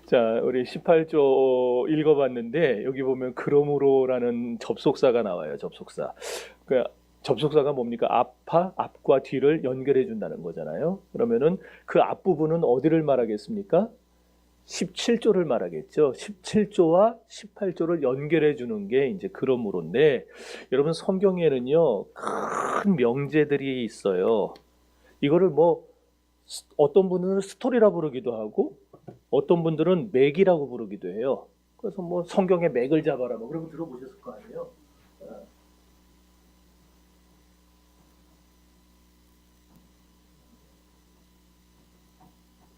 자, 우리 18조 읽어봤는데 여기 보면 그러므로라는 접속사가 나와요. 접속사. 그 접속사가 뭡니까? 앞과 뒤를 연결해 준다는 거잖아요. 그러면은 그 앞부분은 어디를 말하겠습니까? 17조를 말하겠죠. 17조와 18조를 연결해 주는 게 이제 그러므로인데, 여러분 성경에는요 큰 명제들이 있어요. 이거를 뭐 어떤 분들은 스토리라 부르기도 하고 어떤 분들은 맥이라고 부르기도 해요. 그래서 뭐 성경의 맥을 잡아라 뭐 그런 거 들어보셨을 거 아니에요.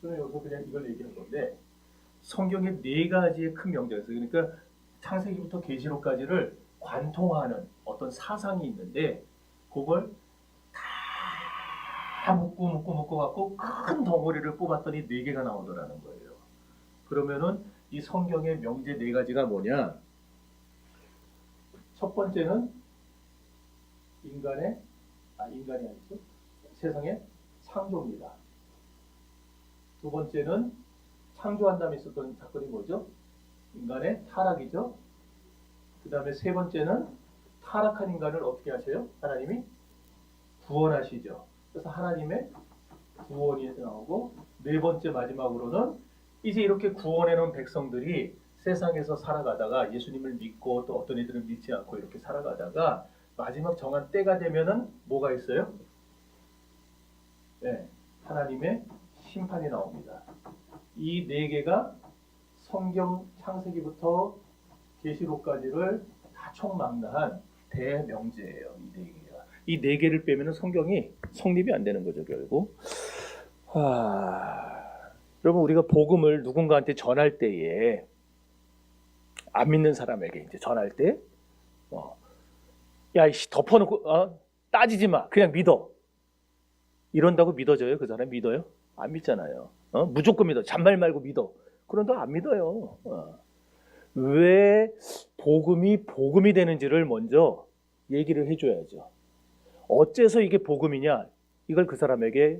저는 여기서 그냥 이걸 얘기한 건데, 성경의 네 가지의 큰 명제가 있어요. 그러니까 창세기부터 계시록까지를 관통하는 어떤 사상이 있는데, 그걸 다 묶고 갖고 큰 덩어리를 뽑았더니 네 개가 나오더라는 거예요. 그러면은 이 성경의 명제 네 가지가 뭐냐? 첫 번째는 인간이 아니죠. 세상의 창조입니다. 두 번째는 창조한 다음에 있었던 사건이 뭐죠? 인간의 타락이죠. 그 다음에 세 번째는 타락한 인간을 어떻게 하세요? 하나님이 구원하시죠. 그래서 하나님의 구원이 나오고, 네 번째 마지막으로는 이제 이렇게 구원해 놓은 백성들이 세상에서 살아가다가 예수님을 믿고 또 어떤 이들은 믿지 않고 이렇게 살아가다가 마지막 정한 때가 되면은 뭐가 있어요? 네, 하나님의 심판이 나옵니다. 이 네 개가 성경 창세기부터 계시록까지를 다 총망라한 대명제예요. 이 네 개가. 이 네 개를 빼면은 성경이 성립이 안 되는 거죠, 결국. 여러분, 우리가 복음을 누군가한테 전할 때에, 안 믿는 사람에게 이제 전할 때, 야, 이씨, 덮어놓고, 따지지 마. 그냥 믿어. 이런다고 믿어져요? 그 사람 믿어요? 안 믿잖아요. 무조건 믿어. 잔말 말고 믿어. 그런다 안 믿어요. 왜 복음이 되는지를 먼저 얘기를 해줘야죠. 어째서 이게 복음이냐? 이걸 그 사람에게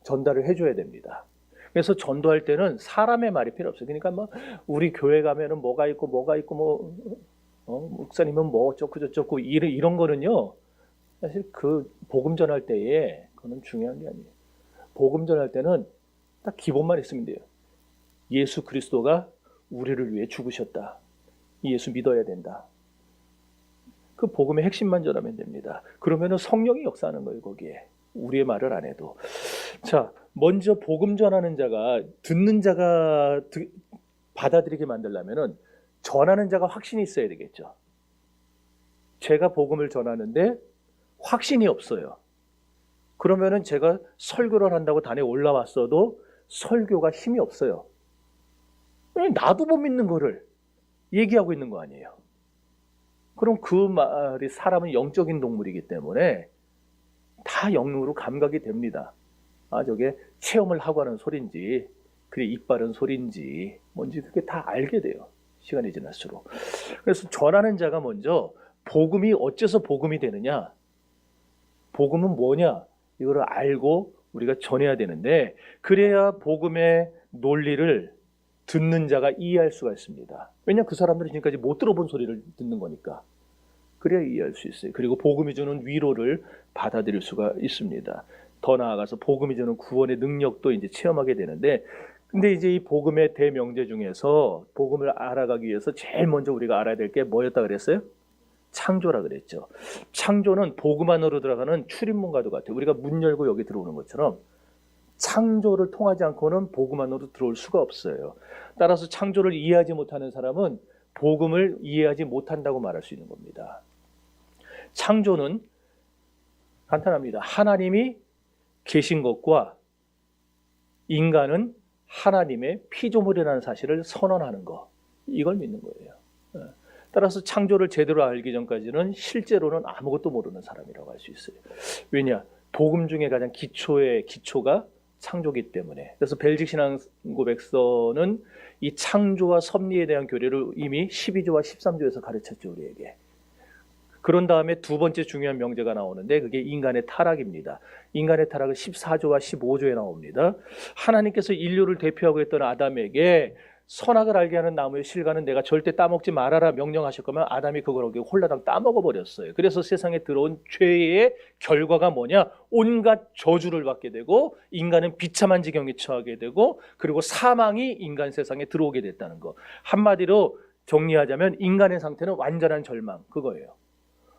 전달을 해줘야 됩니다. 그래서 전도할 때는 사람의 말이 필요 없어요. 그러니까 뭐 우리 교회 가면은 뭐가 있고 뭐 목사님은 뭐 어쩌고 저쩌고 이런 거는요, 사실 그 복음 전할 때에 그거는 중요한 게 아니에요. 복음 전할 때는 딱 기본만 있으면 돼요. 예수 그리스도가 우리를 위해 죽으셨다. 이 예수 믿어야 된다. 그 복음의 핵심만 전하면 됩니다. 그러면은 성령이 역사하는 거예요, 거기에. 우리의 말을 안 해도. 자, 먼저 복음 전하는 자가, 듣는 자가 받아들이게 만들려면은 전하는 자가 확신이 있어야 되겠죠. 제가 복음을 전하는데 확신이 없어요. 그러면은 제가 설교를 한다고 단에 올라왔어도 설교가 힘이 없어요. 나도 못 믿는 거를 얘기하고 있는 거 아니에요. 그럼 그 말이, 사람은 영적인 동물이기 때문에 다 영으로 감각이 됩니다. 저게 체험을 하고 하는 소린지, 그게 입 바른 소린지, 뭔지 그게 다 알게 돼요. 시간이 지날수록. 그래서 전하는 자가 먼저 복음이 어째서 복음이 되느냐, 복음은 뭐냐, 이거를 알고 우리가 전해야 되는데, 그래야 복음의 논리를 듣는 자가 이해할 수가 있습니다. 왜냐하면 그 사람들이 지금까지 못 들어본 소리를 듣는 거니까. 그래야 이해할 수 있어요. 그리고 복음이 주는 위로를 받아들일 수가 있습니다. 더 나아가서 복음이 주는 구원의 능력도 이제 체험하게 되는데, 근데 이제 이 복음의 대명제 중에서 복음을 알아가기 위해서 제일 먼저 우리가 알아야 될 게 뭐였다 그랬어요? 창조라 그랬죠. 창조는 복음 안으로 들어가는 출입문과도 같아요. 우리가 문 열고 여기 들어오는 것처럼 창조를 통하지 않고는 복음 안으로 들어올 수가 없어요. 따라서 창조를 이해하지 못하는 사람은 복음을 이해하지 못한다고 말할 수 있는 겁니다. 창조는 간단합니다. 하나님이 계신 것과 인간은 하나님의 피조물이라는 사실을 선언하는 거, 이걸 믿는 거예요. 따라서 창조를 제대로 알기 전까지는 실제로는 아무것도 모르는 사람이라고 할 수 있어요. 왜냐? 복음 중에 가장 기초의 기초가 창조기 때문에. 그래서 벨직 신앙 고백서는 이 창조와 섭리에 대한 교리를 이미 12조와 13조에서 가르쳤죠, 우리에게. 그런 다음에 두 번째 중요한 명제가 나오는데, 그게 인간의 타락입니다. 인간의 타락은 14조와 15조에 나옵니다. 하나님께서 인류를 대표하고 있던 아담에게 선악을 알게 하는 나무의 실과는 내가 절대 따먹지 말아라 명령하실 거면 아담이 그걸 홀라당 따먹어 버렸어요. 그래서 세상에 들어온 죄의 결과가 뭐냐? 온갖 저주를 받게 되고 인간은 비참한 지경에 처하게 되고 그리고 사망이 인간 세상에 들어오게 됐다는 거. 한마디로 정리하자면 인간의 상태는 완전한 절망, 그거예요.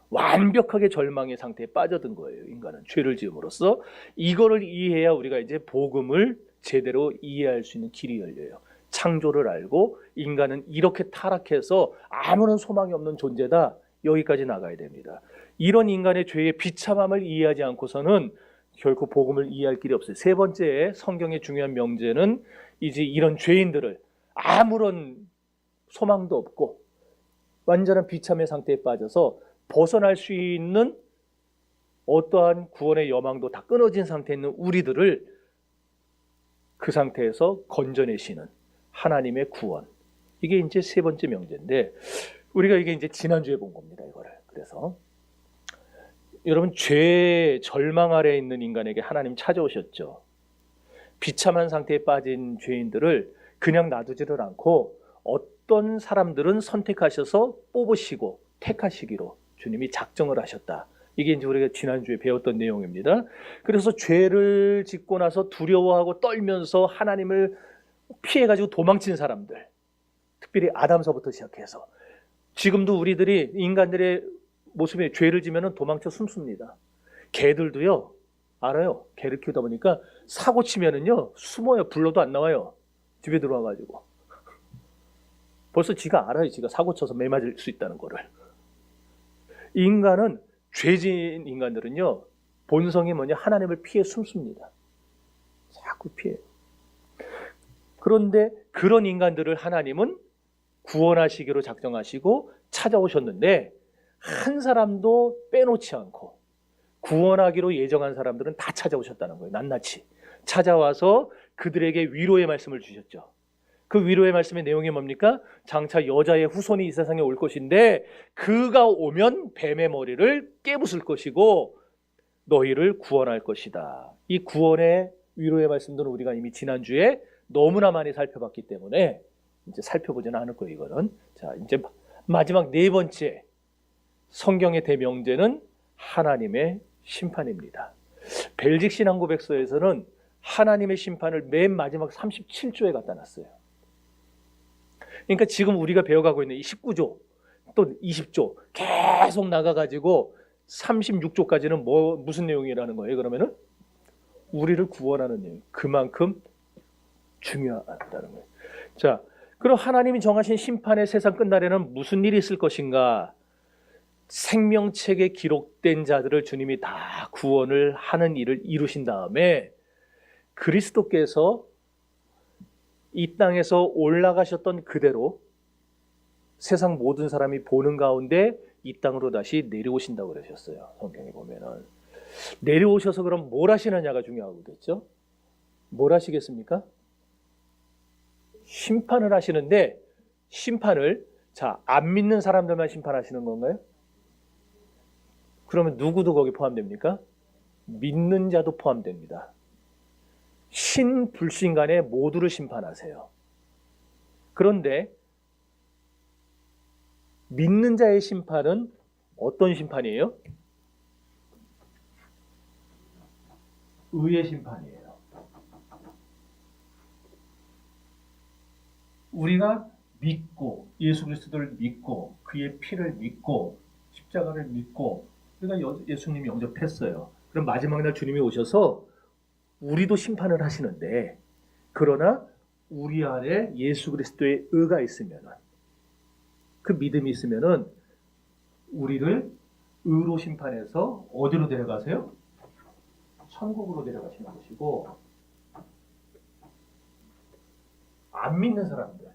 완벽하게 절망의 상태에 빠져든 거예요. 인간은 죄를 지음으로써. 이거를 이해해야 우리가 이제 복음을 제대로 이해할 수 있는 길이 열려요. 창조를 알고 인간은 이렇게 타락해서 아무런 소망이 없는 존재다. 여기까지 나가야 됩니다. 이런 인간의 죄의 비참함을 이해하지 않고서는 결코 복음을 이해할 길이 없어요. 세 번째 성경의 중요한 명제는 이제 이런 죄인들을 아무런 소망도 없고 완전한 비참의 상태에 빠져서 벗어날 수 있는 어떠한 구원의 여망도 다 끊어진 상태에 있는 우리들을 그 상태에서 건져내시는 하나님의 구원. 이게 이제 세 번째 명제인데 우리가 이게 이제 지난주에 본 겁니다. 이거를. 그래서 여러분 죄 절망 아래에 있는 인간에게 하나님 찾아오셨죠. 비참한 상태에 빠진 죄인들을 그냥 놔두지를 않고 어떤 사람들은 선택하셔서 뽑으시고 택하시기로 주님이 작정을 하셨다. 이게 이제 우리가 지난주에 배웠던 내용입니다. 그래서 죄를 짓고 나서 두려워하고 떨면서 하나님을 피해가지고 도망친 사람들, 특별히 아담서부터 시작해서 지금도 우리들이 인간들의 모습에 죄를 지면 도망쳐 숨습니다. 개들도요, 알아요. 개를 키우다 보니까 사고 치면은요 숨어요. 불러도 안 나와요. 집에 들어와가지고 벌써 지가 알아요. 지가 사고 쳐서 매 맞을 수 있다는 거를. 인간은 죄진 인간들은요 본성이 뭐냐? 하나님을 피해 숨습니다. 자꾸 피해요. 그런데 그런 인간들을 하나님은 구원하시기로 작정하시고 찾아오셨는데 한 사람도 빼놓지 않고 구원하기로 예정한 사람들은 다 찾아오셨다는 거예요. 낱낱이 찾아와서 그들에게 위로의 말씀을 주셨죠. 그 위로의 말씀의 내용이 뭡니까? 장차 여자의 후손이 이 세상에 올 것인데 그가 오면 뱀의 머리를 깨부술 것이고 너희를 구원할 것이다. 이 구원의 위로의 말씀들은 우리가 이미 지난주에 너무나 많이 살펴봤기 때문에 이제 살펴보지는 않을 거예요. 이거는. 자, 이제 마지막 네 번째 성경의 대명제는 하나님의 심판입니다. 벨직 신앙고백서에서는 하나님의 심판을 맨 마지막 37조에 갖다 놨어요. 그러니까 지금 우리가 배워가고 있는 이 19조 또 20조 계속 나가가지고 36조까지는 무슨 내용이라는 거예요? 그러면은 우리를 구원하는 내용. 그만큼 중요하다는 거예요. 자, 그럼 하나님이 정하신 심판의 세상 끝날에는 무슨 일이 있을 것인가? 생명책에 기록된 자들을 주님이 다 구원을 하는 일을 이루신 다음에 그리스도께서 이 땅에서 올라가셨던 그대로 세상 모든 사람이 보는 가운데 이 땅으로 다시 내려오신다고 그러셨어요. 성경에 보면은. 내려오셔서 그럼 뭘 하시느냐가 중요하겠죠? 뭘 하시겠습니까? 심판을 하시는데 심판을 안 믿는 사람들만 심판하시는 건가요? 그러면 누구도 거기 포함됩니까? 믿는 자도 포함됩니다. 신불신 간에 모두를 심판하세요. 그런데 믿는 자의 심판은 어떤 심판이에요? 의의 심판이에요. 우리가 믿고 예수 그리스도를 믿고 그의 피를 믿고 십자가를 믿고 우리가 예수님이 영접했어요. 그럼 마지막 날 주님이 오셔서 우리도 심판을 하시는데 그러나 우리 안에 예수 그리스도의 의가 있으면은 그 믿음이 있으면은 우리를 의로 심판해서 어디로 데려가세요? 천국으로 데려가시는 것이고 안 믿는 사람들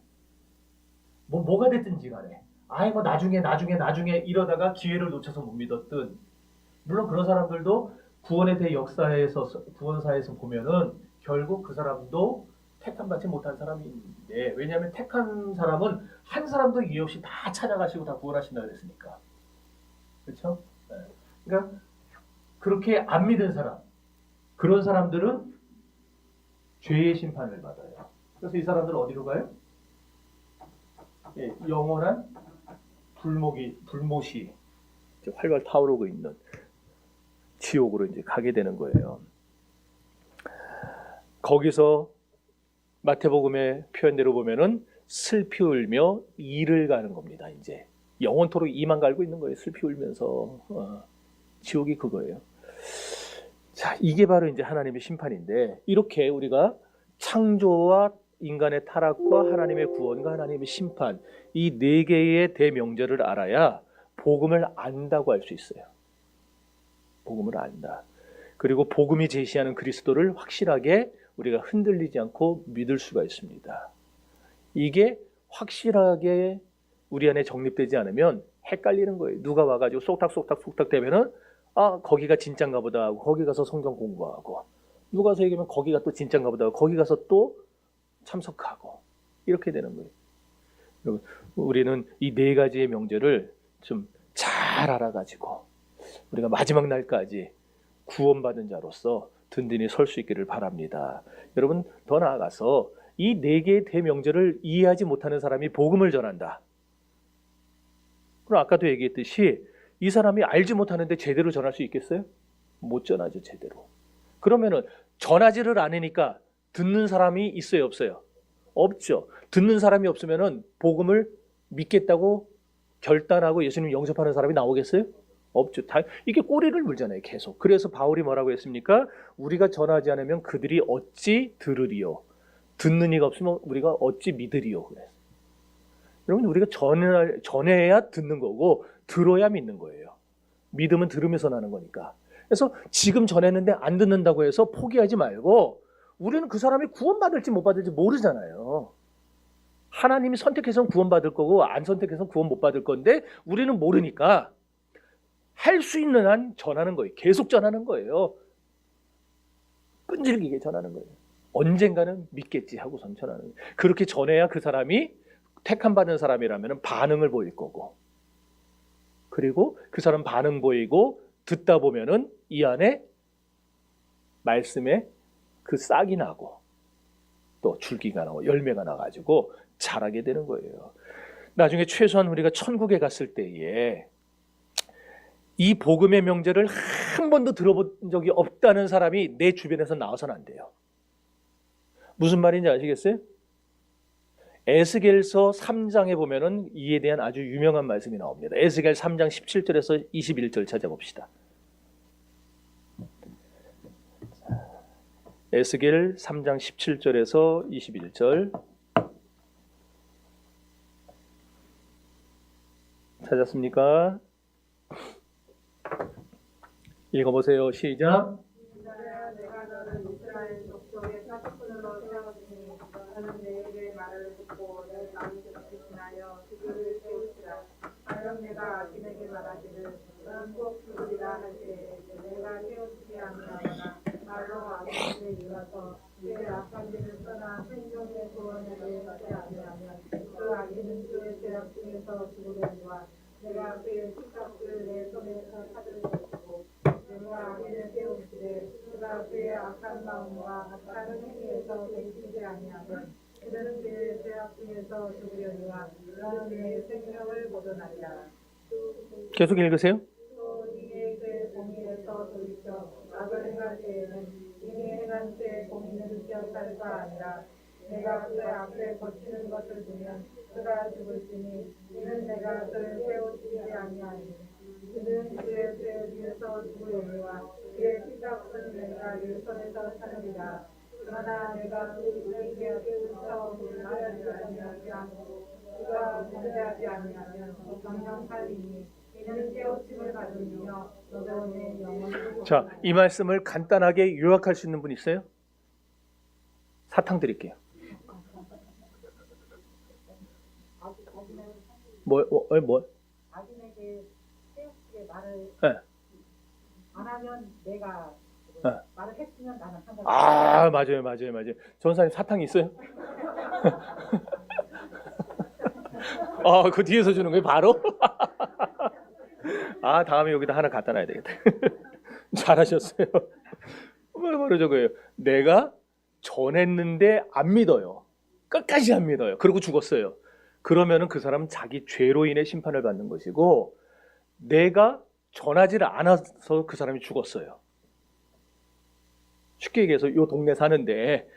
뭐가 됐든지 간에 나중에 이러다가 기회를 놓쳐서 못 믿었든 물론 그런 사람들도 구원에 대해 구원사에서 보면은 결국 그 사람도 택함받지 못한 사람인데 왜냐하면 택한 사람은 한 사람도 이해 없이 다 찾아가시고 다 구원하신다 그랬으니까 그렇죠? 네. 그러니까 그렇게 안 믿은 사람 그런 사람들은 죄의 심판을 받아요. 그래서 이 사람들은 어디로 가요? 영원한 불못이 이제 활발 타오르고 있는 지옥으로 이제 가게 되는 거예요. 거기서 마태복음의 표현대로 보면은 슬피 울며 이를 가는 겁니다. 이제 영원토록 이만 갈고 있는 거예요. 슬피 울면서 지옥이 그거예요. 자, 이게 바로 이제 하나님의 심판인데, 이렇게 우리가 창조와 인간의 타락과 하나님의 구원과 하나님의 심판, 이 네 개의 대명절을 알아야 복음을 안다고 할 수 있어요. 복음을 안다. 그리고 복음이 제시하는 그리스도를 확실하게 우리가 흔들리지 않고 믿을 수가 있습니다. 이게 확실하게 우리 안에 정립되지 않으면 헷갈리는 거예요. 누가 와가지고 쏙닥 대면은 거기가 진짠가 보다 하고 거기 가서 성경 공부하고, 누가 와서 얘기하면 거기가 또 진짠가 보다 하고 거기 가서 또 참석하고, 이렇게 되는 거예요. 여러분, 우리는 이 네 가지의 명절을 좀 잘 알아가지고 우리가 마지막 날까지 구원받은 자로서 든든히 설 수 있기를 바랍니다. 여러분, 더 나아가서 이 네 개의 대명절을 이해하지 못하는 사람이 복음을 전한다. 그럼 아까도 얘기했듯이 이 사람이 알지 못하는데 제대로 전할 수 있겠어요? 못 전하죠, 제대로. 그러면은 전하지를 않으니까 듣는 사람이 있어요, 없어요? 없죠. 듣는 사람이 없으면은 복음을 믿겠다고 결단하고 예수님 영접하는 사람이 나오겠어요? 없죠. 이게 꼬리를 물잖아요, 계속. 그래서 바울이 뭐라고 했습니까? 우리가 전하지 않으면 그들이 어찌 들으리요? 듣는 이가 없으면 우리가 어찌 믿으리요? 그래서 여러분, 우리가 전해야 듣는 거고 들어야 믿는 거예요. 믿음은 들으면서 나는 거니까. 그래서 지금 전했는데 안 듣는다고 해서 포기하지 말고, 우리는 그 사람이 구원받을지 못 받을지 모르잖아요. 하나님이 선택해서는 구원받을 거고 안 선택해서는 구원 못 받을 건데 우리는 모르니까 할 수 있는 한 전하는 거예요. 계속 전하는 거예요. 끈질기게 전하는 거예요. 언젠가는 믿겠지 하고선 전하는 거예요. 그렇게 전해야 그 사람이 택함 받은 사람이라면 반응을 보일 거고, 그리고 그 사람 반응 보이고 듣다 보면은 이 안에 말씀에 그 싹이 나고 또 줄기가 나고 열매가 나가지고 자라게 되는 거예요. 나중에 최소한 우리가 천국에 갔을 때에 이 복음의 명제를 한 번도 들어본 적이 없다는 사람이 내 주변에서 나와서는 안 돼요. 무슨 말인지 아시겠어요? 에스겔서 3장에 보면은 이에 대한 아주 유명한 말씀이 나옵니다. 에스겔 3장 17절에서 21절 찾아봅시다. 에스겔 3장 17절에서 21절 찾았습니까? 읽어보세요. 시작. 내가 너를 이스라엘 족속의 사직꾼으로 세웠으니 너는 내게 말을 듣고 내 마음을 지키시나여 그들을 세우시라. 하여 내가 아침에게 말하기를 너는 꼭 죽으리라 할 때에 내가 세우시지 아니하거나 말로 아침에 일어서 그의 악한 길을 떠나 생존의 구원에 대하지 아니하면 그 악인은 그의 죄악 중에서 죽으려니와 내가 그의 식값을 내 손에서 찾을 것이고 내가 악인을 세우시되 그가 그의 악한 마음과 다른 행위에서 맹치지 아니하면 그들은 그의 죄악 중에서 죽으려니와 그는 그의 생명을 보존하리라. 계속 읽으세요. 또 이에 그의 공의에서 돌이켜 악을 행할 때에는 이미 행한 죄의 공의는 기억할 바 아니라 내가 그의 앞에 거치는 것을 두면 그가 죽을지니 이는 내가 그를 세우시지 아니하니 그는 그의 죄 위에서 죽으려니와 그의 피값은 내가 일선에서 찾으리라. 그러나 내가 그에게 깨우쳐 하지 아니하고 그가 문제하지 아니하면 정령 살리니 이는 깨우침을 받으며 너도 내 영혼을. 자, 이 말씀을 간단하게 요약할 수 있는 분 있어요? 사탕 드릴게요. 뭐? 자신에게 세우시게 말을 네. 안 하면 내가 말을 했으면 나는 상관없어. 맞아요. 전사님 사탕 있어요? 그 뒤에서 주는 거예요, 바로? 다음에 여기다 하나 갖다 놔야 되겠다. 잘하셨어요. 바로 저거예요. 내가 전했는데 안 믿어요. 끝까지 안 믿어요. 그리고 죽었어요. 그러면은 그 사람은 자기 죄로 인해 심판을 받는 것이고, 내가 전하지를 않아서 그 사람이 죽었어요. 쉽게 얘기해서 이 동네 사는데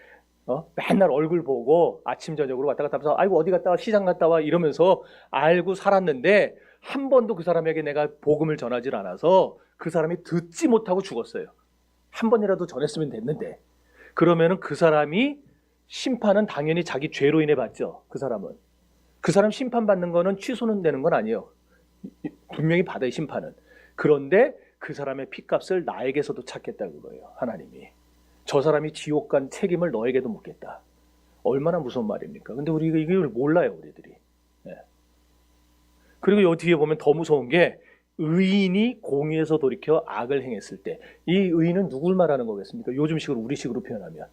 맨날 얼굴 보고 아침 저녁으로 왔다 갔다 하면서 아이고 어디 갔다 와 시장 갔다 와 이러면서 알고 살았는데, 한 번도 그 사람에게 내가 복음을 전하지 않아서 그 사람이 듣지 못하고 죽었어요. 한 번이라도 전했으면 됐는데. 그러면은 그 사람이 심판은 당연히 자기 죄로 인해 받죠. 그 사람은. 그 사람 심판받는 거는 취소는 되는 건 아니에요. 분명히 받아요, 심판은. 그런데 그 사람의 핏값을 나에게서도 찾겠다 그거예요, 하나님이. 저 사람이 지옥 간 책임을 너에게도 묻겠다. 얼마나 무서운 말입니까? 근데 우리가 이걸 몰라요, 우리들이. 네. 그리고 여기 뒤에 보면 더 무서운 게, 의인이 공의에서 돌이켜 악을 행했을 때, 이 의인은 누굴 말하는 거겠습니까? 요즘식으로 우리식으로 표현하면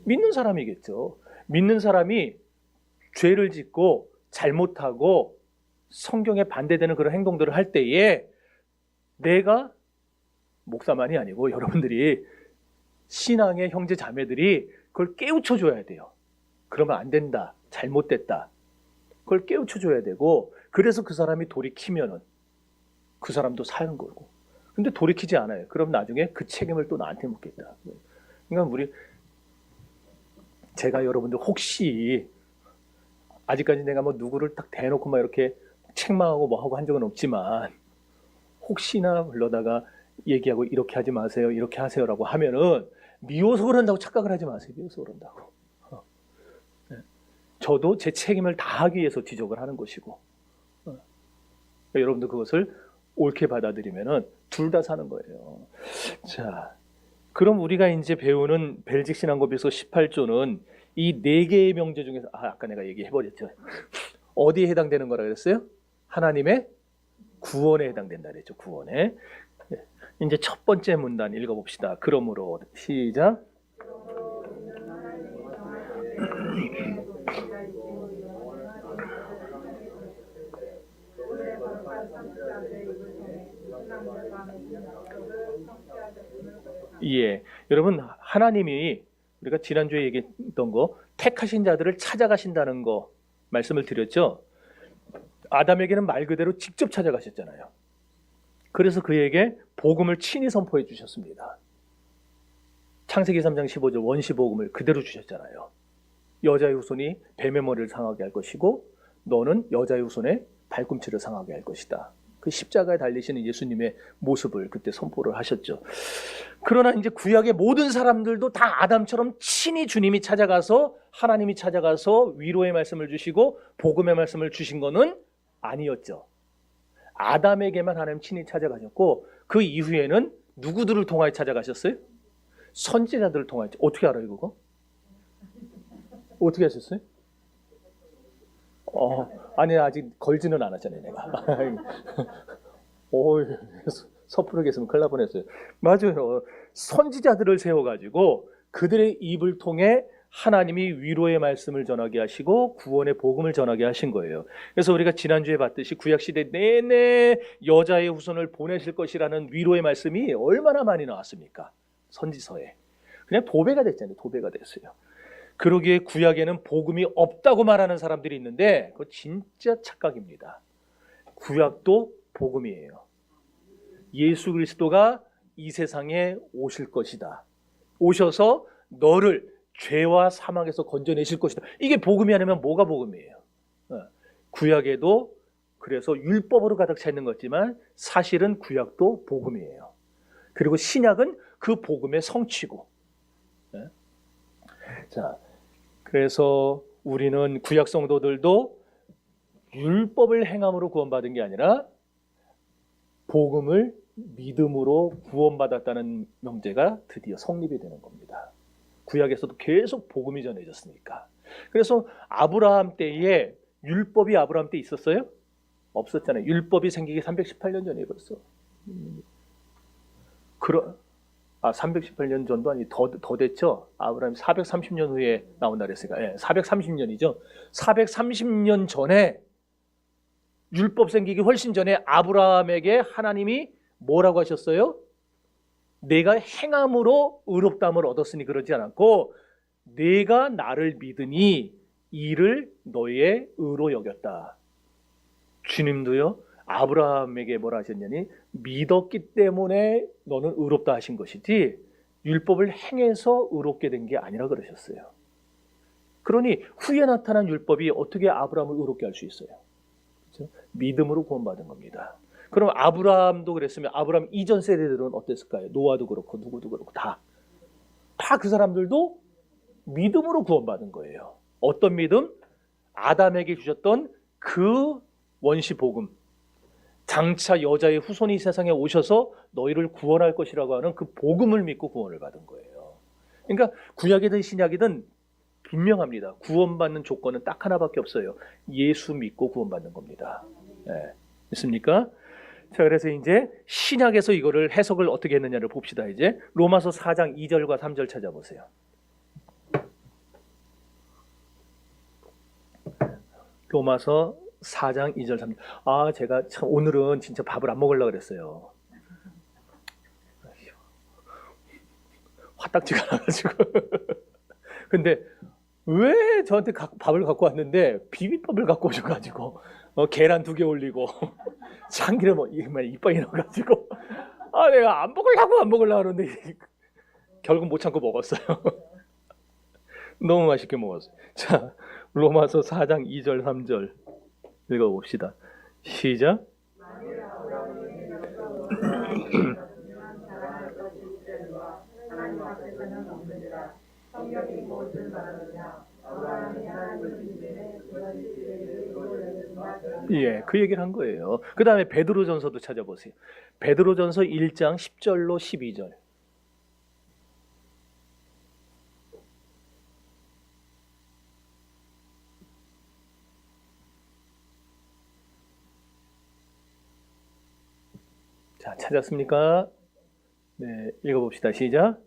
믿는 사람이겠죠. 믿는 사람이 죄를 짓고 잘못하고 성경에 반대되는 그런 행동들을 할 때에, 내가 목사만이 아니고 여러분들이 신앙의 형제 자매들이 그걸 깨우쳐 줘야 돼요. 그러면 안 된다, 잘못됐다, 그걸 깨우쳐 줘야 되고, 그래서 그 사람이 돌이키면은 그 사람도 사는 거고. 근데 돌이키지 않아요. 그럼 나중에 그 책임을 또 나한테 묻겠다. 그러니까 제가 여러분들 혹시 아직까지 내가 뭐 누구를 딱 대놓고 막 이렇게 책망하고 뭐 하고 한 적은 없지만, 혹시나 불러다가 얘기하고 이렇게 하지 마세요, 이렇게 하세요라고 하면은 미워서 그런다고 착각을 하지 마세요. 미워서 그런다고. 네. 저도 제 책임을 다하기 위해서 지적을 하는 것이고, 여러분도 그것을 옳게 받아들이면은 둘 다 사는 거예요. 자, 그럼 우리가 이제 배우는 벨직 신앙고비서 18조는 이 네 개의 명제 중에서, 아까 내가 얘기해버렸죠. 어디에 해당되는 거라 그랬어요? 하나님의 구원에 해당된다 그랬죠. 구원에. 이제 첫 번째 문단 읽어봅시다. 그러므로 시작. 예, 여러분, 하나님이 우리가 지난주에 얘기했던 거, 택하신 자들을 찾아가신다는 거 말씀을 드렸죠. 아담에게는 말 그대로 직접 찾아가셨잖아요. 그래서 그에게 복음을 친히 선포해 주셨습니다. 창세기 3장 15절 원시 복음을 그대로 주셨잖아요. 여자의 후손이 뱀의 머리를 상하게 할 것이고, 너는 여자의 후손의 발꿈치를 상하게 할 것이다. 그 십자가에 달리시는 예수님의 모습을 그때 선포를 하셨죠. 그러나 이제 구약의 모든 사람들도 다 아담처럼 친히 주님이 찾아가서, 하나님이 찾아가서 위로의 말씀을 주시고 복음의 말씀을 주신 거는 아니었죠. 아담에게만 하나님 친히 찾아가셨고, 그 이후에는 누구들을 통하여 찾아가셨어요? 선지자들을 통하여. 어떻게 알아요 그거? 어떻게 하셨어요? 아니 아직 걸지는 않았잖아요 내가. 섣부르게 했으면 큰일 날 뻔했어요. 맞아요. 선지자들을 세워가지고 그들의 입을 통해 하나님이 위로의 말씀을 전하게 하시고 구원의 복음을 전하게 하신 거예요. 그래서 우리가 지난주에 봤듯이 구약시대 내내 여자의 후손을 보내실 것이라는 위로의 말씀이 얼마나 많이 나왔습니까? 선지서에. 그냥 도배가 됐잖아요. 도배가 됐어요. 그러기에 구약에는 복음이 없다고 말하는 사람들이 있는데 그거 진짜 착각입니다. 구약도 복음이에요. 예수 그리스도가 이 세상에 오실 것이다. 오셔서 너를 죄와 사망에서 건져내실 것이다. 이게 복음이 아니면 뭐가 복음이에요? 구약에도 그래서 율법으로 가득 차 있는 거지만 사실은 구약도 복음이에요. 그리고 신약은 그 복음의 성취고. 자, 그래서 우리는 구약 성도들도 율법을 행함으로 구원받은 게 아니라 복음을 믿음으로 구원받았다는 명제가 드디어 성립이 되는 겁니다. 구약에서도 계속 복음이 전해졌으니까. 그래서 아브라함 때에 율법이 아브라함 때 있었어요? 없었잖아요. 율법이 생기기 318년 전에 벌써. 318년 전도 아니 더 됐죠. 아브라함이 430년 후에 나온다 그랬으니까. 430년이죠. 430년 전에 율법 생기기 훨씬 전에 아브라함에게 하나님이 뭐라고 하셨어요? 내가 행함으로 의롭다함을 얻었으니 그러지 않았고, 내가 나를 믿으니 이를 너희의 의로 여겼다. 주님도요 아브라함에게 뭐라 하셨냐니 믿었기 때문에 너는 의롭다 하신 것이지 율법을 행해서 의롭게 된 게 아니라 그러셨어요. 그러니 후에 나타난 율법이 어떻게 아브라함을 의롭게 할 수 있어요? 그렇죠? 믿음으로 구원받은 겁니다. 그럼 아브라함도 그랬으면 아브라함 이전 세대들은 어땠을까요? 노아도 그렇고 누구도 그렇고 다 그 사람들도 믿음으로 구원받은 거예요. 어떤 믿음? 아담에게 주셨던 그 원시 복음, 장차 여자의 후손이 세상에 오셔서 너희를 구원할 것이라고 하는 그 복음을 믿고 구원을 받은 거예요. 그러니까 구약이든 신약이든 분명합니다. 구원받는 조건은 딱 하나밖에 없어요. 예수 믿고 구원받는 겁니다. 있습니까? 자, 그래서 이제 신약에서 이거를 해석을 어떻게 했느냐를 봅시다. 이제 로마서 4장 2절과 3절 찾아보세요. 로마서 4장 2절 3절. 제가 참 오늘은 진짜 밥을 안 먹으려고 그랬어요. 화딱지가 나가지고. 근데 왜 저한테 밥을 갖고 왔는데 비빔밥을 갖고 오셔가지고 계란 2개 올리고 참기름 이빨이 나가지고 내가 안 먹으려고 하는데 결국 못 참고 먹었어요. 너무 맛있게 먹었어요. 자, 로마서 4장 2절 3절 읽어봅시다. 시작. 예, 그 얘기를 한 거예요. 그 다음에 베드로전서도 찾아보세요. 베드로전서 1장 10절로 12절. 자, 찾았습니까? 네, 읽어봅시다. 시작.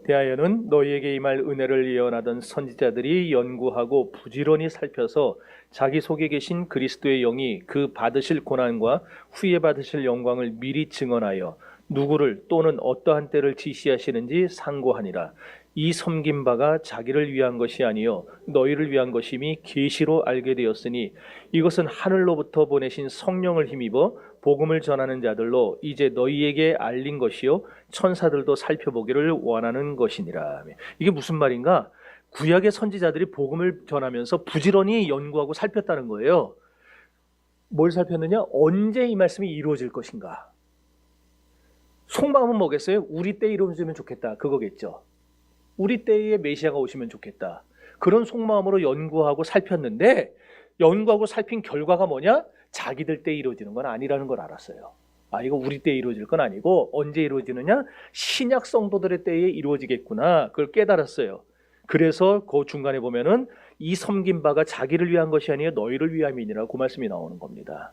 대하여는 너희에게 임할 은혜를 예언하던 선지자들이 연구하고 부지런히 살펴서 자기 속에 계신 그리스도의 영이 그 받으실 고난과 후에 받으실 영광을 미리 증언하여 누구를 또는 어떠한 때를 지시하시는지 상고하니라. 이 섬긴 바가 자기를 위한 것이 아니요 너희를 위한 것임이 계시로 알게 되었으니 이것은 하늘로부터 보내신 성령을 힘입어 복음을 전하는 자들로 이제 너희에게 알린 것이요 천사들도 살펴보기를 원하는 것이니라. 이게 무슨 말인가? 구약의 선지자들이 복음을 전하면서 부지런히 연구하고 살폈다는 거예요. 뭘 살폈느냐? 언제 이 말씀이 이루어질 것인가? 속마음은 뭐겠어요? 우리 때 이루어지면 좋겠다. 그거겠죠. 우리 때에 메시아가 오시면 좋겠다. 그런 속마음으로 연구하고 살폈는데 연구하고 살핀 결과가 뭐냐? 자기들 때 이루어지는 건 아니라는 걸 알았어요. 이거 우리 때 이루어질 건 아니고 언제 이루어지느냐? 신약 성도들의 때에 이루어지겠구나. 그걸 깨달았어요. 그래서 그 중간에 보면은 이 섬긴 바가 자기를 위한 것이 아니라 너희를 위함이니라 그 말씀이 나오는 겁니다.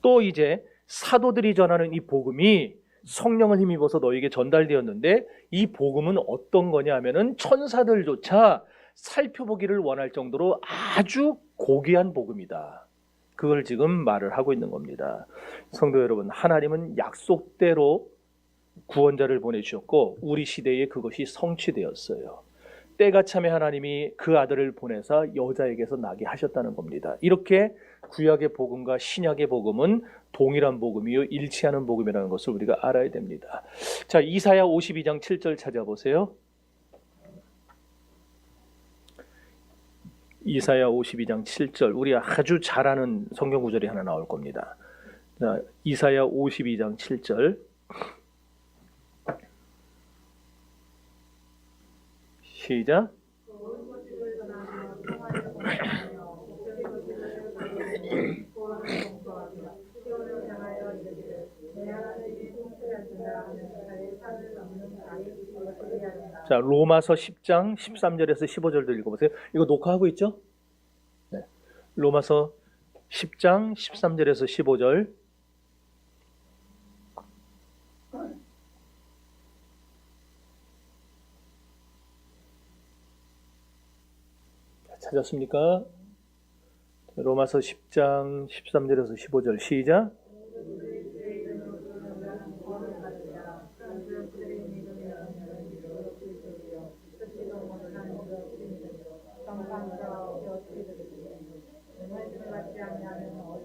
또 이제 사도들이 전하는 이 복음이 성령을 힘입어서 너희에게 전달되었는데 이 복음은 어떤 거냐 하면은 천사들조차 살펴보기를 원할 정도로 아주 고귀한 복음이다. 그걸 지금 말을 하고 있는 겁니다. 성도 여러분, 하나님은 약속대로 구원자를 보내주셨고 우리 시대에 그것이 성취되었어요. 때가 참에 하나님이 그 아들을 보내사 여자에게서 나게 하셨다는 겁니다. 이렇게 구약의 복음과 신약의 복음은 동일한 복음이요 일치하는 복음이라는 것을 우리가 알아야 됩니다. 자, 이사야 52장 7절 찾아보세요. 이사야 52장 7절, 우리 아주 잘 아는 성경 구절이 하나 나올 겁니다. 자, 이사야 52장 7절 시작. 자, 로마서 10장 13절에서 15절도 읽어보세요. 이거 녹화하고 있죠? 네. 로마서 10장 13절에서 15절. 찾았습니까? 로마서 10장 13절에서 15절 시작.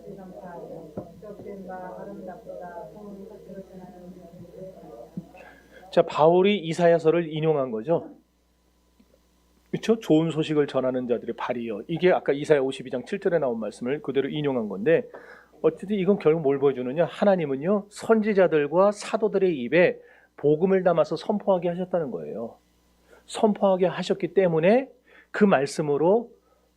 값이 감사하여 적된 바 아름답도다 소문 겉으로 전하는 자, 바울이 이사야서를 인용한 거죠. 그렇죠? 좋은 소식을 전하는 자들의 발이여. 이게 아까 이사야 52장 7절에 나온 말씀을 그대로 인용한 건데 어쨌든 이건 결국 뭘 보여주느냐? 하나님은요 선지자들과 사도들의 입에 복음을 담아서 선포하게 하셨다는 거예요. 선포하게 하셨기 때문에 그 말씀으로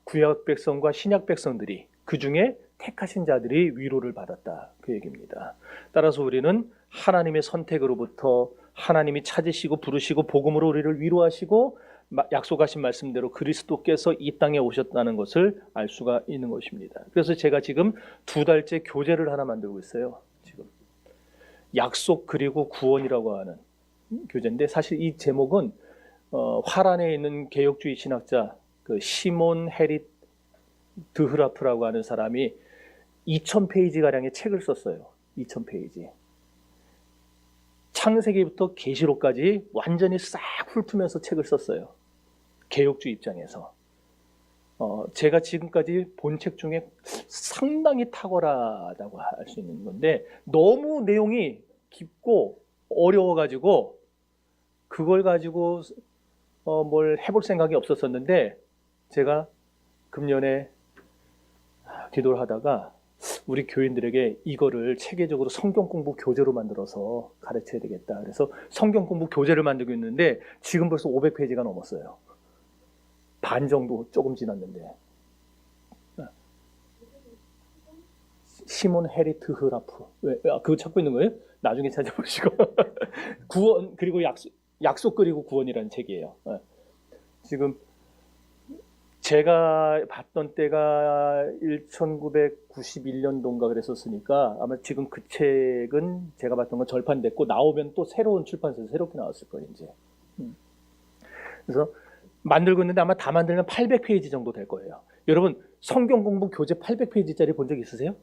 구약 백성과 신약 백성들이 그 중에 택하신 자들이 위로를 받았다. 그 얘기입니다. 따라서 우리는 하나님의 선택으로부터 하나님이 찾으시고 부르시고 복음으로 우리를 위로하시고 약속하신 말씀대로 그리스도께서 이 땅에 오셨다는 것을 알 수가 있는 것입니다. 그래서 제가 지금 2달째 교재를 하나 만들고 있어요. 지금 약속 그리고 구원이라고 하는 교재인데 사실 이 제목은 화란에 있는 개혁주의 신학자 그 시몬 헤릿 드흐라프라고 하는 사람이 2000페이지 가량의 책을 썼어요. 2000페이지. 창세기부터 계시록까지 완전히 싹 훑으면서 책을 썼어요. 개혁주의 입장에서. 제가 지금까지 본 책 중에 상당히 탁월하다고 할 수 있는 건데 너무 내용이 깊고 어려워가지고 그걸 가지고 뭘 해볼 생각이 없었었는데 제가 금년에 기도를 하다가 우리 교인들에게 이거를 체계적으로 성경 공부 교재로 만들어서 가르쳐야 되겠다. 그래서 성경 공부 교재를 만들고 있는데 지금 벌써 500페이지가 넘었어요. 반 정도 조금 지났는데. 시몬 헤리트 흐라프. 왜? 그거 찾고 있는 거예요? 나중에 찾아보시고. 구원 그리고 약속 그리고 구원이라는 책이에요. 지금 제가 봤던 때가 1991년도인가 그랬었으니까 아마 지금 그 책은 제가 봤던 건 절판됐고 나오면 또 새로운 출판사에서 새롭게 나왔을 거예요. 이제. 그래서 만들고 있는데 아마 다 만들면 800페이지 정도 될 거예요. 여러분 성경 공부 교재 800페이지짜리 본 적 있으세요?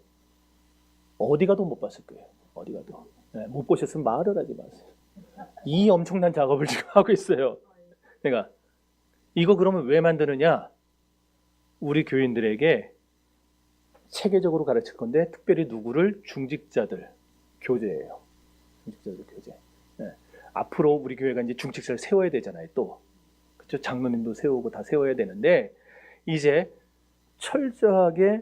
어디 가도 못 봤을 거예요. 어디 가도. 네, 못 보셨으면 말을 하지 마세요. 이 엄청난 작업을 지금 하고 있어요. 내가 이거 그러면 왜 만드느냐? 우리 교인들에게 체계적으로 가르칠 건데 특별히 누구를? 중직자들 교재예요. 중직자들 교재. 네. 앞으로 우리 교회가 이제 중직자를 세워야 되잖아요. 또 그렇죠? 장로님도 세우고 다 세워야 되는데 이제 철저하게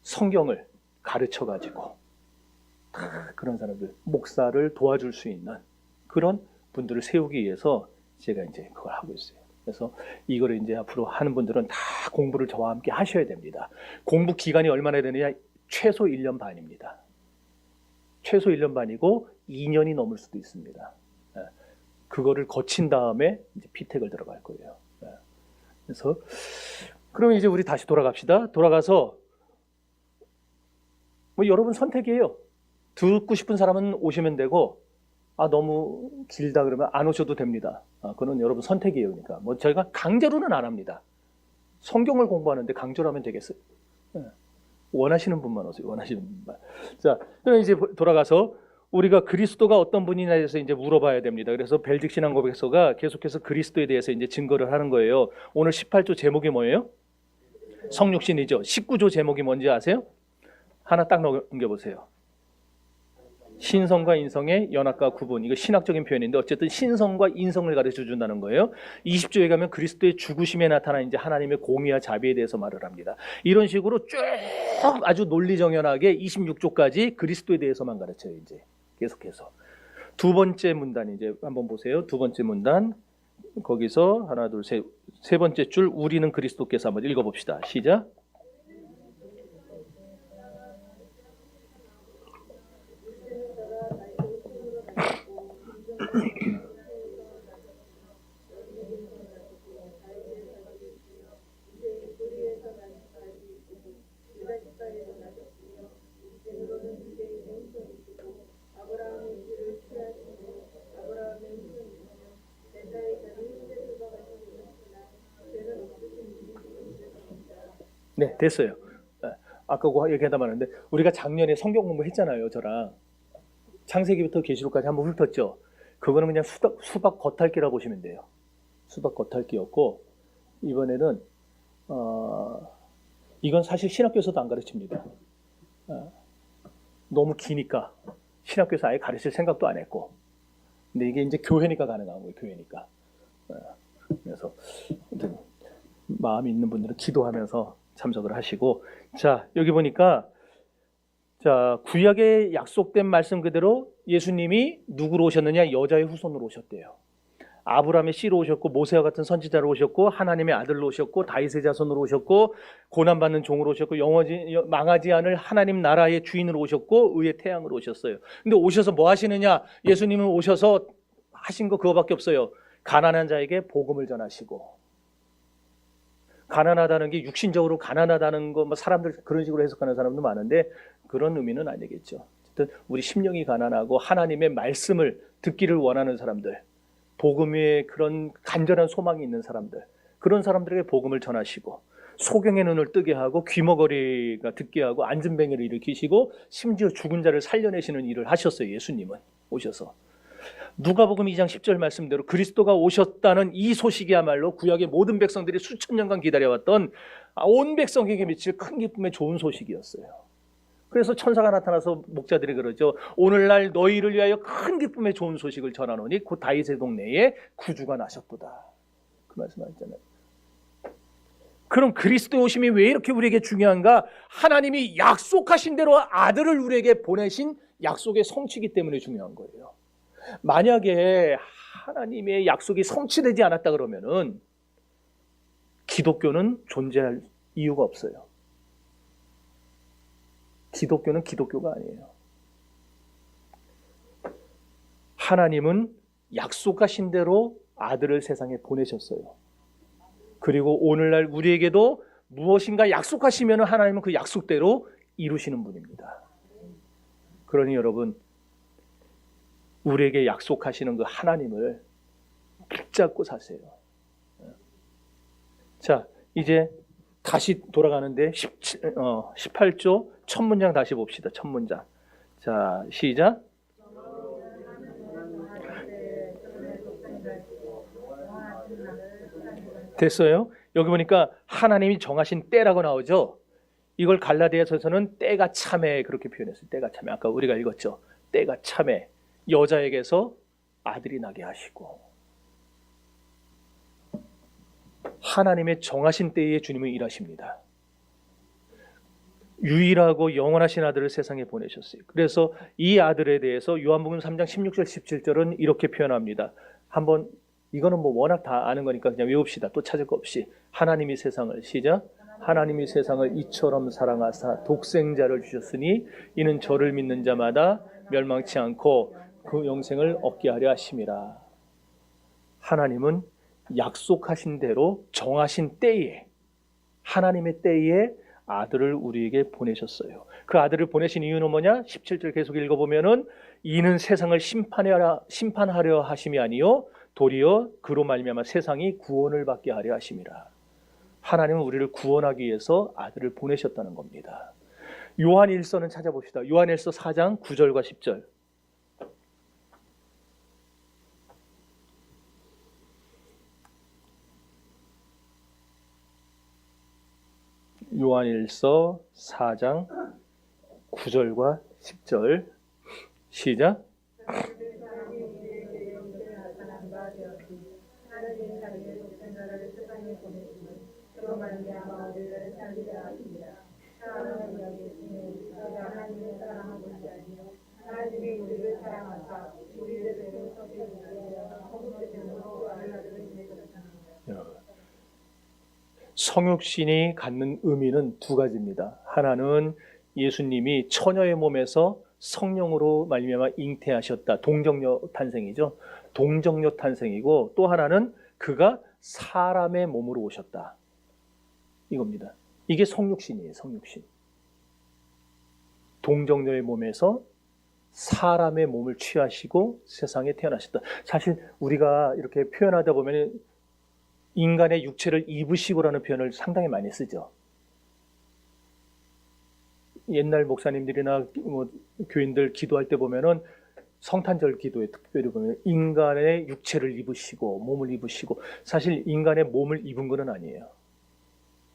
성경을 가르쳐 가지고 그런 사람들 목사를 도와줄 수 있는 그런 분들을 세우기 위해서 제가 이제 그걸 하고 있어요. 그래서 이거를 이제 앞으로 하는 분들은 다 공부를 저와 함께 하셔야 됩니다. 공부 기간이 얼마나 되느냐? 최소 1년 반입니다. 최소 1년 반이고 2년이 넘을 수도 있습니다. 그거를 거친 다음에 이제 피택을 들어갈 거예요. 그래서 그럼 이제 우리 다시 돌아갑시다. 돌아가서 뭐 여러분 선택이에요. 듣고 싶은 사람은 오시면 되고 너무 길다 그러면 안 오셔도 됩니다. 그건 여러분 선택이에요. 그러니까 뭐 저희가 강제로는 안 합니다. 성경을 공부하는데 강제로 하면 되겠어요? 원하시는 분만 오세요. 원하시는 분만. 자, 그럼 이제 돌아가서 우리가 그리스도가 어떤 분이냐에 대해서 이제 물어봐야 됩니다. 그래서 벨직 신앙고백서가 계속해서 그리스도에 대해서 이제 증거를 하는 거예요. 오늘 18조 제목이 뭐예요? 성육신이죠. 19조 제목이 뭔지 아세요? 하나 딱 넘겨보세요. 신성과 인성의 연합과 구분. 이거 신학적인 표현인데 어쨌든 신성과 인성을 가르쳐 준다는 거예요. 20조에 가면 그리스도의 죽으심에 나타난 이제 하나님의 공의와 자비에 대해서 말을 합니다. 이런 식으로 쭉 아주 논리정연하게 26조까지 그리스도에 대해서만 가르쳐요. 이제 계속해서. 두 번째 문단 이제 한번 보세요. 두 번째 문단 거기서 하나 둘 셋 세 번째 줄 우리는 그리스도께서 한번 읽어봅시다. 시작. 네, 됐어요. 아까 그 얘기하다 말았는데 우리가 작년에 성경 공부했잖아요. 저랑 창세기부터 계시록까지 한번 훑었죠. 그거는 그냥 수박 겉핥기라고 보시면 돼요. 수박 겉핥기였고 이번에는 이건 사실 신학교에서도 안 가르칩니다. 너무 기니까 신학교에서 아예 가르칠 생각도 안 했고, 근데 이게 이제 교회니까 가능한 거예요. 교회니까. 그래서 아무튼 마음이 있는 분들은 기도하면서 참석을 하시고, 자 여기 보니까 자 구약에 약속된 말씀 그대로 예수님이 누구로 오셨느냐? 여자의 후손으로 오셨대요. 아브라함의 씨로 오셨고, 모세와 같은 선지자로 오셨고, 하나님의 아들로 오셨고, 다윗의 자손으로 오셨고, 고난받는 종으로 오셨고, 망하지 않을 하나님 나라의 주인으로 오셨고, 의의 태양으로 오셨어요. 근데 오셔서 뭐 하시느냐? 예수님은 오셔서 하신 거 그거밖에 없어요. 가난한 자에게 복음을 전하시고, 가난하다는 게 육신적으로 가난하다는 거, 뭐 사람들 그런 식으로 해석하는 사람도 많은데 그런 의미는 아니겠죠. 어쨌든 우리 심령이 가난하고 하나님의 말씀을 듣기를 원하는 사람들, 복음에 그런 간절한 소망이 있는 사람들, 그런 사람들에게 복음을 전하시고, 소경의 눈을 뜨게 하고, 귀머거리가 듣게 하고, 안진뱅이를 일으키시고, 심지어 죽은 자를 살려내시는 일을 하셨어요. 예수님은 오셔서. 누가복음 2장 10절 말씀대로 그리스도가 오셨다는 이 소식이야말로 구약의 모든 백성들이 수천 년간 기다려왔던 온 백성에게 미칠 큰 기쁨의 좋은 소식이었어요. 그래서 천사가 나타나서 목자들이 그러죠. 오늘날 너희를 위하여 큰 기쁨의 좋은 소식을 전하노니 곧 다윗의 동네에 구주가 나셨도다. 그 말씀하셨잖아요. 그럼 그리스도의 오심이 왜 이렇게 우리에게 중요한가? 하나님이 약속하신 대로 아들을 우리에게 보내신 약속의 성취이기 때문에 중요한 거예요. 만약에 하나님의 약속이 성취되지 않았다 그러면은 기독교는 존재할 이유가 없어요. 기독교는 기독교가 아니에요. 하나님은 약속하신 대로 아들을 세상에 보내셨어요. 그리고 오늘날 우리에게도 무엇인가 약속하시면 하나님은 그 약속대로 이루시는 분입니다. 그러니 여러분, 우리에게 약속하시는 그 하나님을 붙잡고 사세요. 자, 이제 다시 돌아가는데 18조 첫 문장 다시 봅시다. 첫 문장. 자, 시작. 됐어요? 여기 보니까 하나님이 정하신 때라고 나오죠. 이걸 갈라디아서에서는 때가 참에 그렇게 표현했어요. 때가 참에. 아까 우리가 읽었죠. 때가 참에 여자에게서 아들이 나게 하시고, 하나님의 정하신 때에 주님은 일하십니다. 유일하고 영원하신 아들을 세상에 보내셨어요. 그래서 이 아들에 대해서 요한복음 3장 16절 17절은 이렇게 표현합니다. 한번 이거는 뭐 워낙 다 아는 거니까 그냥 외웁시다. 또 찾을 거 없이. 하나님이 세상을, 시작. 하나님이 세상을 이처럼 사랑하사 독생자를 주셨으니 이는 저를 믿는 자마다 멸망치 않고 그 영생을 얻게 하려 하심이라. 하나님은 약속하신 대로 정하신 때에, 하나님의 때에 아들을 우리에게 보내셨어요. 그 아들을 보내신 이유는 뭐냐? 17절 계속 읽어보면은 이는 세상을 심판하려 하심이 아니요 도리어 그로 말미암아 세상이 구원을 받게 하려 하심이라. 하나님은 우리를 구원하기 위해서 아들을 보내셨다는 겁니다. 요한일서는 찾아봅시다. 요한일서 4장 9절과 10절. 요한일서 4장 9절과 10절 시작. 성육신이 갖는 의미는 두 가지입니다. 하나는 예수님이 처녀의 몸에서 성령으로 말미암아 잉태하셨다. 동정녀 탄생이죠. 동정녀 탄생이고, 또 하나는 그가 사람의 몸으로 오셨다. 이겁니다. 이게 성육신이에요. 성육신. 동정녀의 몸에서 사람의 몸을 취하시고 세상에 태어나셨다. 사실 우리가 이렇게 표현하다 보면 인간의 육체를 입으시고라는 표현을 상당히 많이 쓰죠. 옛날 목사님들이나 뭐 교인들 기도할 때 보면은 성탄절 기도에 특별히 보면 인간의 육체를 입으시고 몸을 입으시고, 사실 인간의 몸을 입은 것은 아니에요.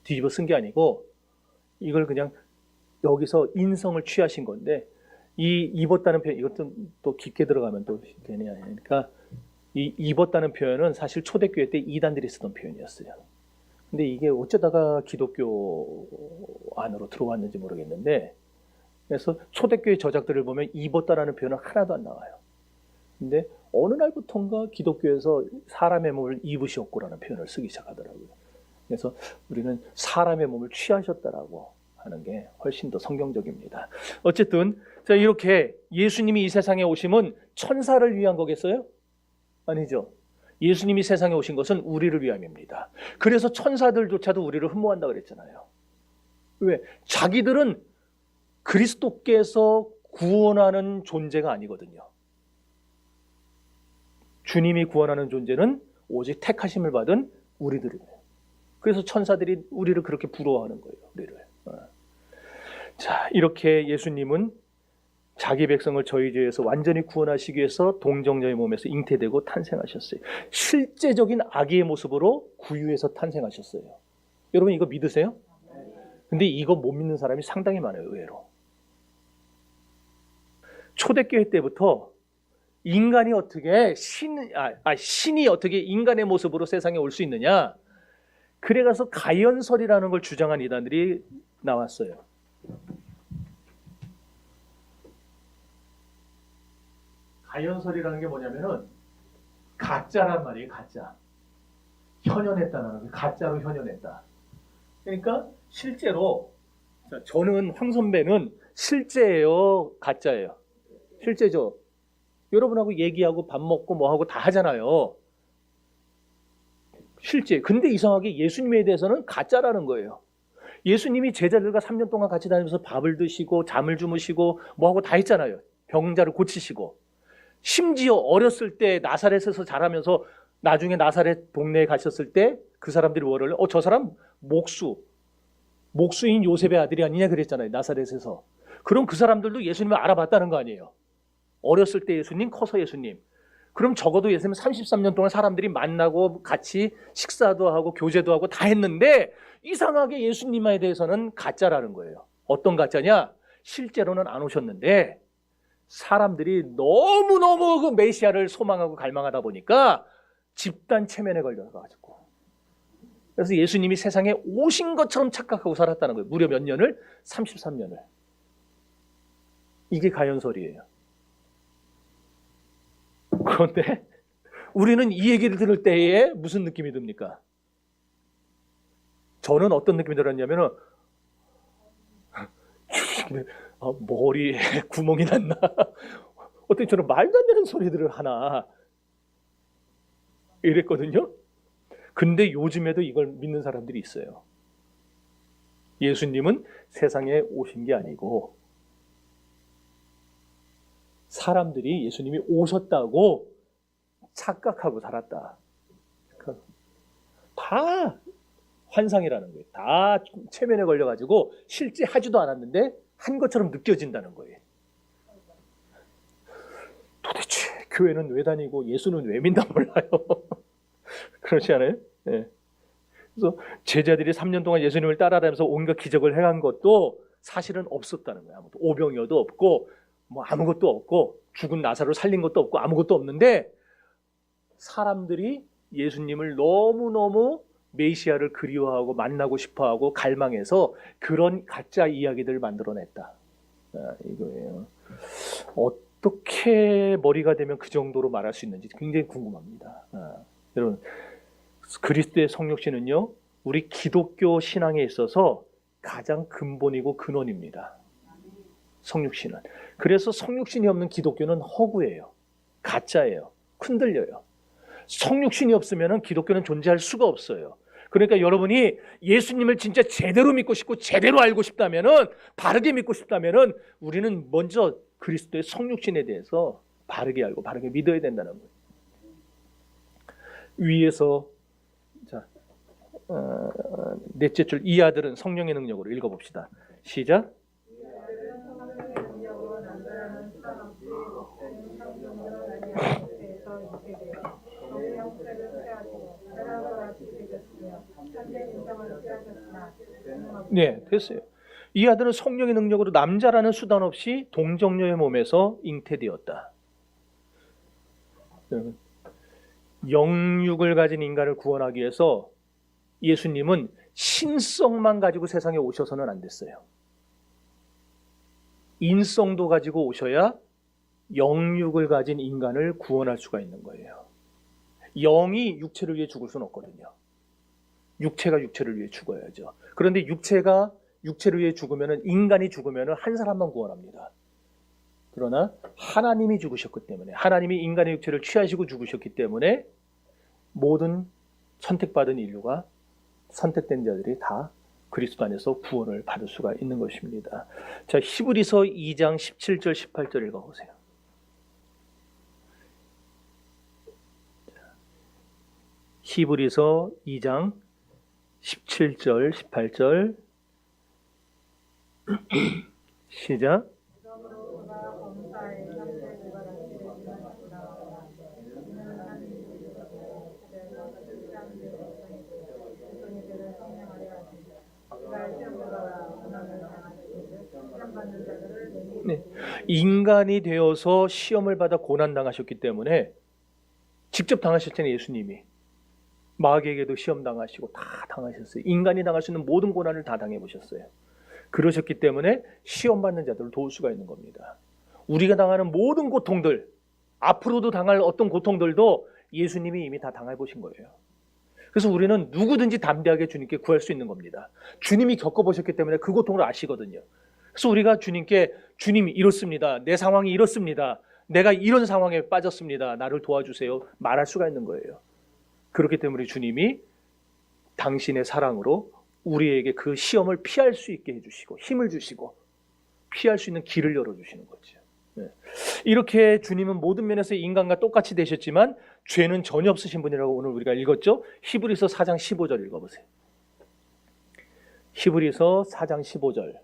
뒤집어 쓴 게 아니고 이걸 그냥 여기서 인성을 취하신 건데, 이 입었다는 표현, 이것도 또 깊게 들어가면 또 괜히 아니니까, 이 입었다는 표현은 사실 초대교회 때 이단들이 쓰던 표현이었어요. 근데 이게 어쩌다가 기독교 안으로 들어왔는지 모르겠는데, 그래서 초대교회 저작들을 보면 입었다라는 표현은 하나도 안 나와요. 근데 어느 날부터인가 기독교에서 사람의 몸을 입으셨고라는 표현을 쓰기 시작하더라고요. 그래서 우리는 사람의 몸을 취하셨다라고 하는 게 훨씬 더 성경적입니다. 어쨌든 자, 이렇게 예수님이 이 세상에 오심은 천사를 위한 거겠어요? 아니죠. 예수님이 세상에 오신 것은 우리를 위함입니다. 그래서 천사들조차도 우리를 흠모한다 그랬잖아요. 왜? 자기들은 그리스도께서 구원하는 존재가 아니거든요. 주님이 구원하는 존재는 오직 택하심을 받은 우리들이에요. 그래서 천사들이 우리를 그렇게 부러워하는 거예요. 우리를. 자, 이렇게 예수님은 자기 백성을 저희 죄에서 완전히 구원하시기 위해서 동정자의 몸에서 잉태되고 탄생하셨어요. 실제적인 아기의 모습으로 구유에서 탄생하셨어요. 여러분 이거 믿으세요? 근데 이거 못 믿는 사람이 상당히 많아요. 의외로. 초대교회 때부터 인간이 어떻게 신이 어떻게 인간의 모습으로 세상에 올 수 있느냐? 그래가서 가연설이라는 걸 주장한 이단들이 나왔어요. 가연설이라는 게 뭐냐면은 가짜란 말이에요. 가짜. 현현했다는 거. 가짜로 현현했다. 그러니까 실제로 저는 황 선배는 실제예요, 가짜예요? 실제죠. 여러분하고 얘기하고 밥 먹고 뭐 하고 다 하잖아요. 실제. 근데 이상하게 예수님에 대해서는 가짜라는 거예요. 예수님이 제자들과 3년 동안 같이 다니면서 밥을 드시고 잠을 주무시고 뭐 하고 다 했잖아요. 병자를 고치시고. 심지어 어렸을 때 나사렛에서 자라면서 나중에 나사렛 동네에 가셨을 때 그 사람들이 뭐를 저 사람 목수인 요셉의 아들이 아니냐 그랬잖아요. 나사렛에서. 그럼 그 사람들도 예수님을 알아봤다는 거 아니에요. 어렸을 때 예수님, 커서 예수님. 그럼 적어도 예수님 33년 동안 사람들이 만나고 같이 식사도 하고 교제도 하고 다 했는데 이상하게 예수님에 대해서는 가짜라는 거예요. 어떤 가짜냐? 실제로는 안 오셨는데 사람들이 너무너무 그 메시아를 소망하고 갈망하다 보니까 집단 체면에 걸려가지고 그래서 예수님이 세상에 오신 것처럼 착각하고 살았다는 거예요. 무려 몇 년을? 33년을. 이게 가연설이에요. 그런데 우리는 이 얘기를 들을 때에 무슨 느낌이 듭니까? 저는 어떤 느낌이 들었냐면은 머리에 구멍이 났나? 어떻게 저는 말도 안 되는 소리들을 하나 이랬거든요. 근데 요즘에도 이걸 믿는 사람들이 있어요. 예수님은 세상에 오신 게 아니고 사람들이 예수님이 오셨다고 착각하고 살았다. 다 환상이라는 거예요. 다 체면에 걸려가지고 실제 하지도 않았는데 한 것처럼 느껴진다는 거예요. 도대체 교회는 왜 다니고 예수는 왜 믿나 몰라요. 그렇지 않아요? 네. 그래서 제자들이 3년 동안 예수님을 따라다니면서 온갖 기적을 행한 것도 사실은 없었다는 거예요. 아무것도 오병이어도 없고 뭐 아무것도 없고 죽은 나사로를 살린 것도 없고 아무것도 없는데 사람들이 예수님을 너무너무 메시아를 그리워하고 만나고 싶어하고 갈망해서 그런 가짜 이야기들을 만들어냈다. 이거예요. 어떻게 머리가 되면 그 정도로 말할 수 있는지 굉장히 궁금합니다. 여러분, 그리스도의 성육신은요, 우리 기독교 신앙에 있어서 가장 근본이고 근원입니다. 성육신은. 그래서 성육신이 없는 기독교는 허구예요. 가짜예요. 흔들려요. 성육신이 없으면 기독교는 존재할 수가 없어요. 그러니까 여러분이 예수님을 진짜 제대로 믿고 싶고 제대로 알고 싶다면은 바르게 믿고 싶다면은 우리는 먼저 그리스도의 성육신에 대해서 바르게 알고 바르게 믿어야 된다는 거예요. 위에서 자 넷째 줄 이 아들은 성령의 능력으로 읽어봅시다. 시작. 네, 됐어요. 이 아들은 성령의 능력으로 남자라는 수단 없이 동정녀의 몸에서 잉태되었다. 여러분, 영육을 가진 인간을 구원하기 위해서 예수님은 신성만 가지고 세상에 오셔서는 안 됐어요. 인성도 가지고 오셔야 영육을 가진 인간을 구원할 수가 있는 거예요. 영이 육체를 위해 죽을 수는 없거든요. 육체가 육체를 위해 죽어야죠. 그런데 육체가 육체를 위해 죽으면, 인간이 죽으면 한 사람만 구원합니다. 그러나 하나님이 죽으셨기 때문에, 하나님이 인간의 육체를 취하시고 죽으셨기 때문에 모든 선택받은 인류가, 선택된 자들이 다 그리스도 안에서 구원을 받을 수가 있는 것입니다. 자, 히브리서 2장 17절 18절 읽어보세요. 히브리서 2장 17절 18절 시작. 네. 인간이 되어서 시험을 받아 고난당하셨기 때문에, 직접 당하셨잖아요. 예수님이 마귀에게도 시험 당하시고 다 당하셨어요. 인간이 당할 수 있는 모든 고난을 다 당해보셨어요. 그러셨기 때문에 시험 받는 자들을 도울 수가 있는 겁니다. 우리가 당하는 모든 고통들, 앞으로도 당할 어떤 고통들도 예수님이 이미 다 당해보신 거예요. 그래서 우리는 누구든지 담대하게 주님께 구할 수 있는 겁니다. 주님이 겪어보셨기 때문에 그 고통을 아시거든요. 그래서 우리가 주님께, 주님 이렇습니다, 내 상황이 이렇습니다, 내가 이런 상황에 빠졌습니다, 나를 도와주세요 말할 수가 있는 거예요. 그렇기 때문에 주님이 당신의 사랑으로 우리에게 그 시험을 피할 수 있게 해주시고, 힘을 주시고, 피할 수 있는 길을 열어주시는 거죠. 네. 이렇게 주님은 모든 면에서 인간과 똑같이 되셨지만 죄는 전혀 없으신 분이라고 오늘 우리가 읽었죠. 히브리서 4장 15절 읽어보세요. 히브리서 4장 15절.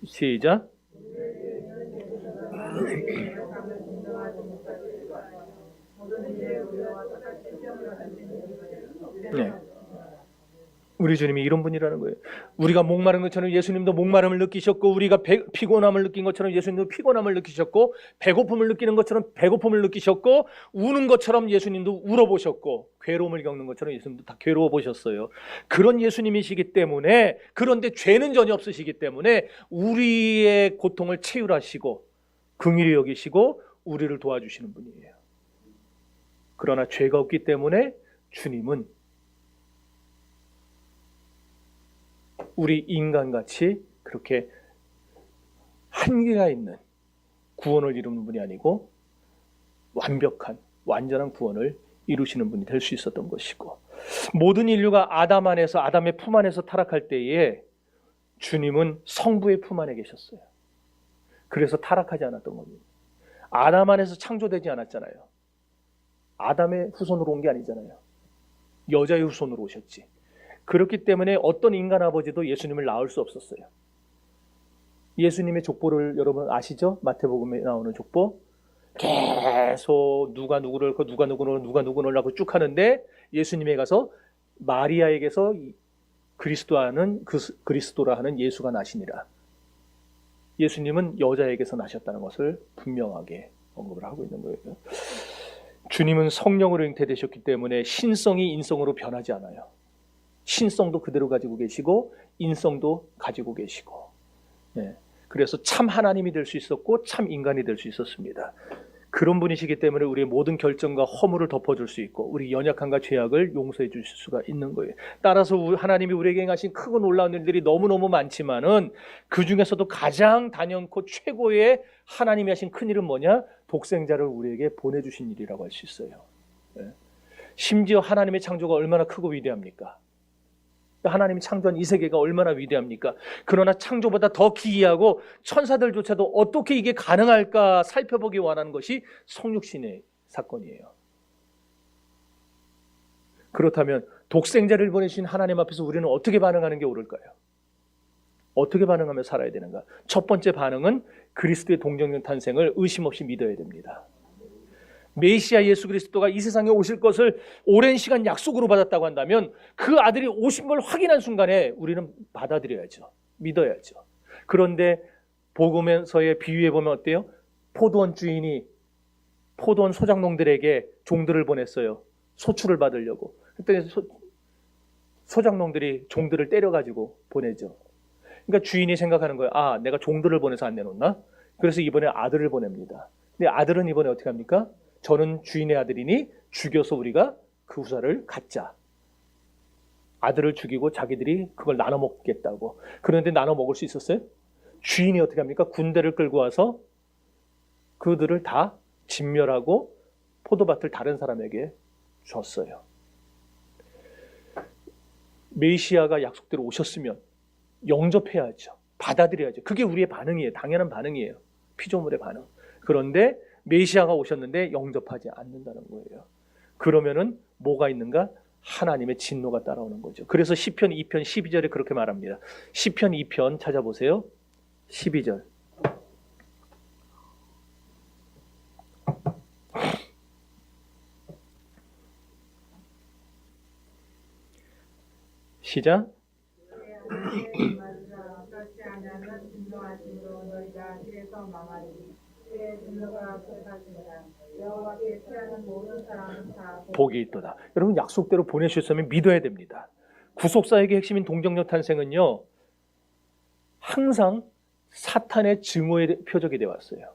시작. 네. 우리 주님이 이런 분이라는 거예요. 우리가 목마른 것처럼 예수님도 목마름을 느끼셨고, 우리가 피곤함을 느낀 것처럼 예수님도 피곤함을 느끼셨고, 배고픔을 느끼는 것처럼 배고픔을 느끼셨고, 우는 것처럼 예수님도 울어보셨고, 괴로움을 겪는 것처럼 예수님도 다 괴로워 보셨어요. 그런 예수님이시기 때문에, 그런데 죄는 전혀 없으시기 때문에 우리의 고통을 채율하시고 긍휼히 여기시고 우리를 도와주시는 분이에요. 그러나 죄가 없기 때문에 주님은 우리 인간같이 그렇게 한계가 있는 구원을 이루는 분이 아니고 완벽한, 완전한 구원을 이루시는 분이 될 수 있었던 것이고, 모든 인류가 아담 안에서, 아담의 품 안에서 타락할 때에 주님은 성부의 품 안에 계셨어요. 그래서 타락하지 않았던 겁니다. 아담 안에서 창조되지 않았잖아요. 아담의 후손으로 온 게 아니잖아요. 여자의 후손으로 오셨지. 그렇기 때문에 어떤 인간 아버지도 예수님을 낳을 수 없었어요. 예수님의 족보를 여러분 아시죠? 마태복음에 나오는 족보. 계속 누가 누구를 낳고 쭉 하는데, 예수님에 가서 마리아에게서 그리스도라 하는 예수가 나시니라. 예수님은 여자에게서 나셨다는 것을 분명하게 언급을 하고 있는 거예요. 주님은 성령으로 잉태되셨기 때문에 신성이 인성으로 변하지 않아요. 신성도 그대로 가지고 계시고 인성도 가지고 계시고, 네. 그래서 참 하나님이 될 수 있었고 참 인간이 될 수 있었습니다. 그런 분이시기 때문에 우리의 모든 결정과 허물을 덮어줄 수 있고 우리 연약함과 죄악을 용서해 주실 수가 있는 거예요. 따라서 하나님이 우리에게 행하신 크고 놀라운 일들이 너무너무 많지만은 그 중에서도 가장 단연코 최고의 하나님이 하신 큰 일은 뭐냐? 독생자를 우리에게 보내주신 일이라고 할 수 있어요. 네. 심지어 하나님의 창조가 얼마나 크고 위대합니까? 하나님이 창조한 이 세계가 얼마나 위대합니까? 그러나 창조보다 더 기이하고 천사들조차도 어떻게 이게 가능할까 살펴보기 원하는 것이 성육신의 사건이에요. 그렇다면 독생자를 보내신 하나님 앞에서 우리는 어떻게 반응하는 게 옳을까요? 어떻게 반응하며 살아야 되는가? 첫 번째 반응은 그리스도의 동정녀 탄생을 의심 없이 믿어야 됩니다. 메시아 예수 그리스도가 이 세상에 오실 것을 오랜 시간 약속으로 받았다고 한다면 그 아들이 오신 걸 확인한 순간에 우리는 받아들여야죠. 믿어야죠. 그런데 복음서의 비유해 보면 어때요? 포도원 주인이 포도원 소작농들에게 종들을 보냈어요. 소출을 받으려고. 그랬더니 소작농들이 종들을 때려가지고 보내죠. 그러니까 주인이 생각하는 거예요. 아, 내가 종들을 보내서 안 내놓나? 그래서 이번에 아들을 보냅니다. 근데 아들은 이번에 어떻게 합니까? 저는 주인의 아들이니 죽여서 우리가 그 후사를 갖자. 아들을 죽이고 자기들이 그걸 나눠 먹겠다고. 그런데 나눠 먹을 수 있었어요? 주인이 어떻게 합니까? 군대를 끌고 와서 그들을 다 진멸하고 포도밭을 다른 사람에게 줬어요. 메시아가 약속대로 오셨으면 영접해야죠. 받아들여야죠. 그게 우리의 반응이에요. 당연한 반응이에요. 피조물의 반응. 그런데 메시아가 오셨는데 영접하지 않는다는 거예요. 그러면은 뭐가 있는가? 하나님의 진노가 따라오는 거죠. 그래서 시편 2편 12절에 그렇게 말합니다. 시편 2편 찾아보세요. 12절. 시작. 그렇지 않으면 진노하심으로 너희가 길에서 망하리니 그의 진노가 급하시니라. 여호와께 피하는 모든 사람은 다 복이 있도다. 여러분 약속대로 보내주셨으면 믿어야 됩니다. 구속사역의 핵심인 동정녀 탄생은요, 항상 사탄의 증오의 표적이 되어 왔어요.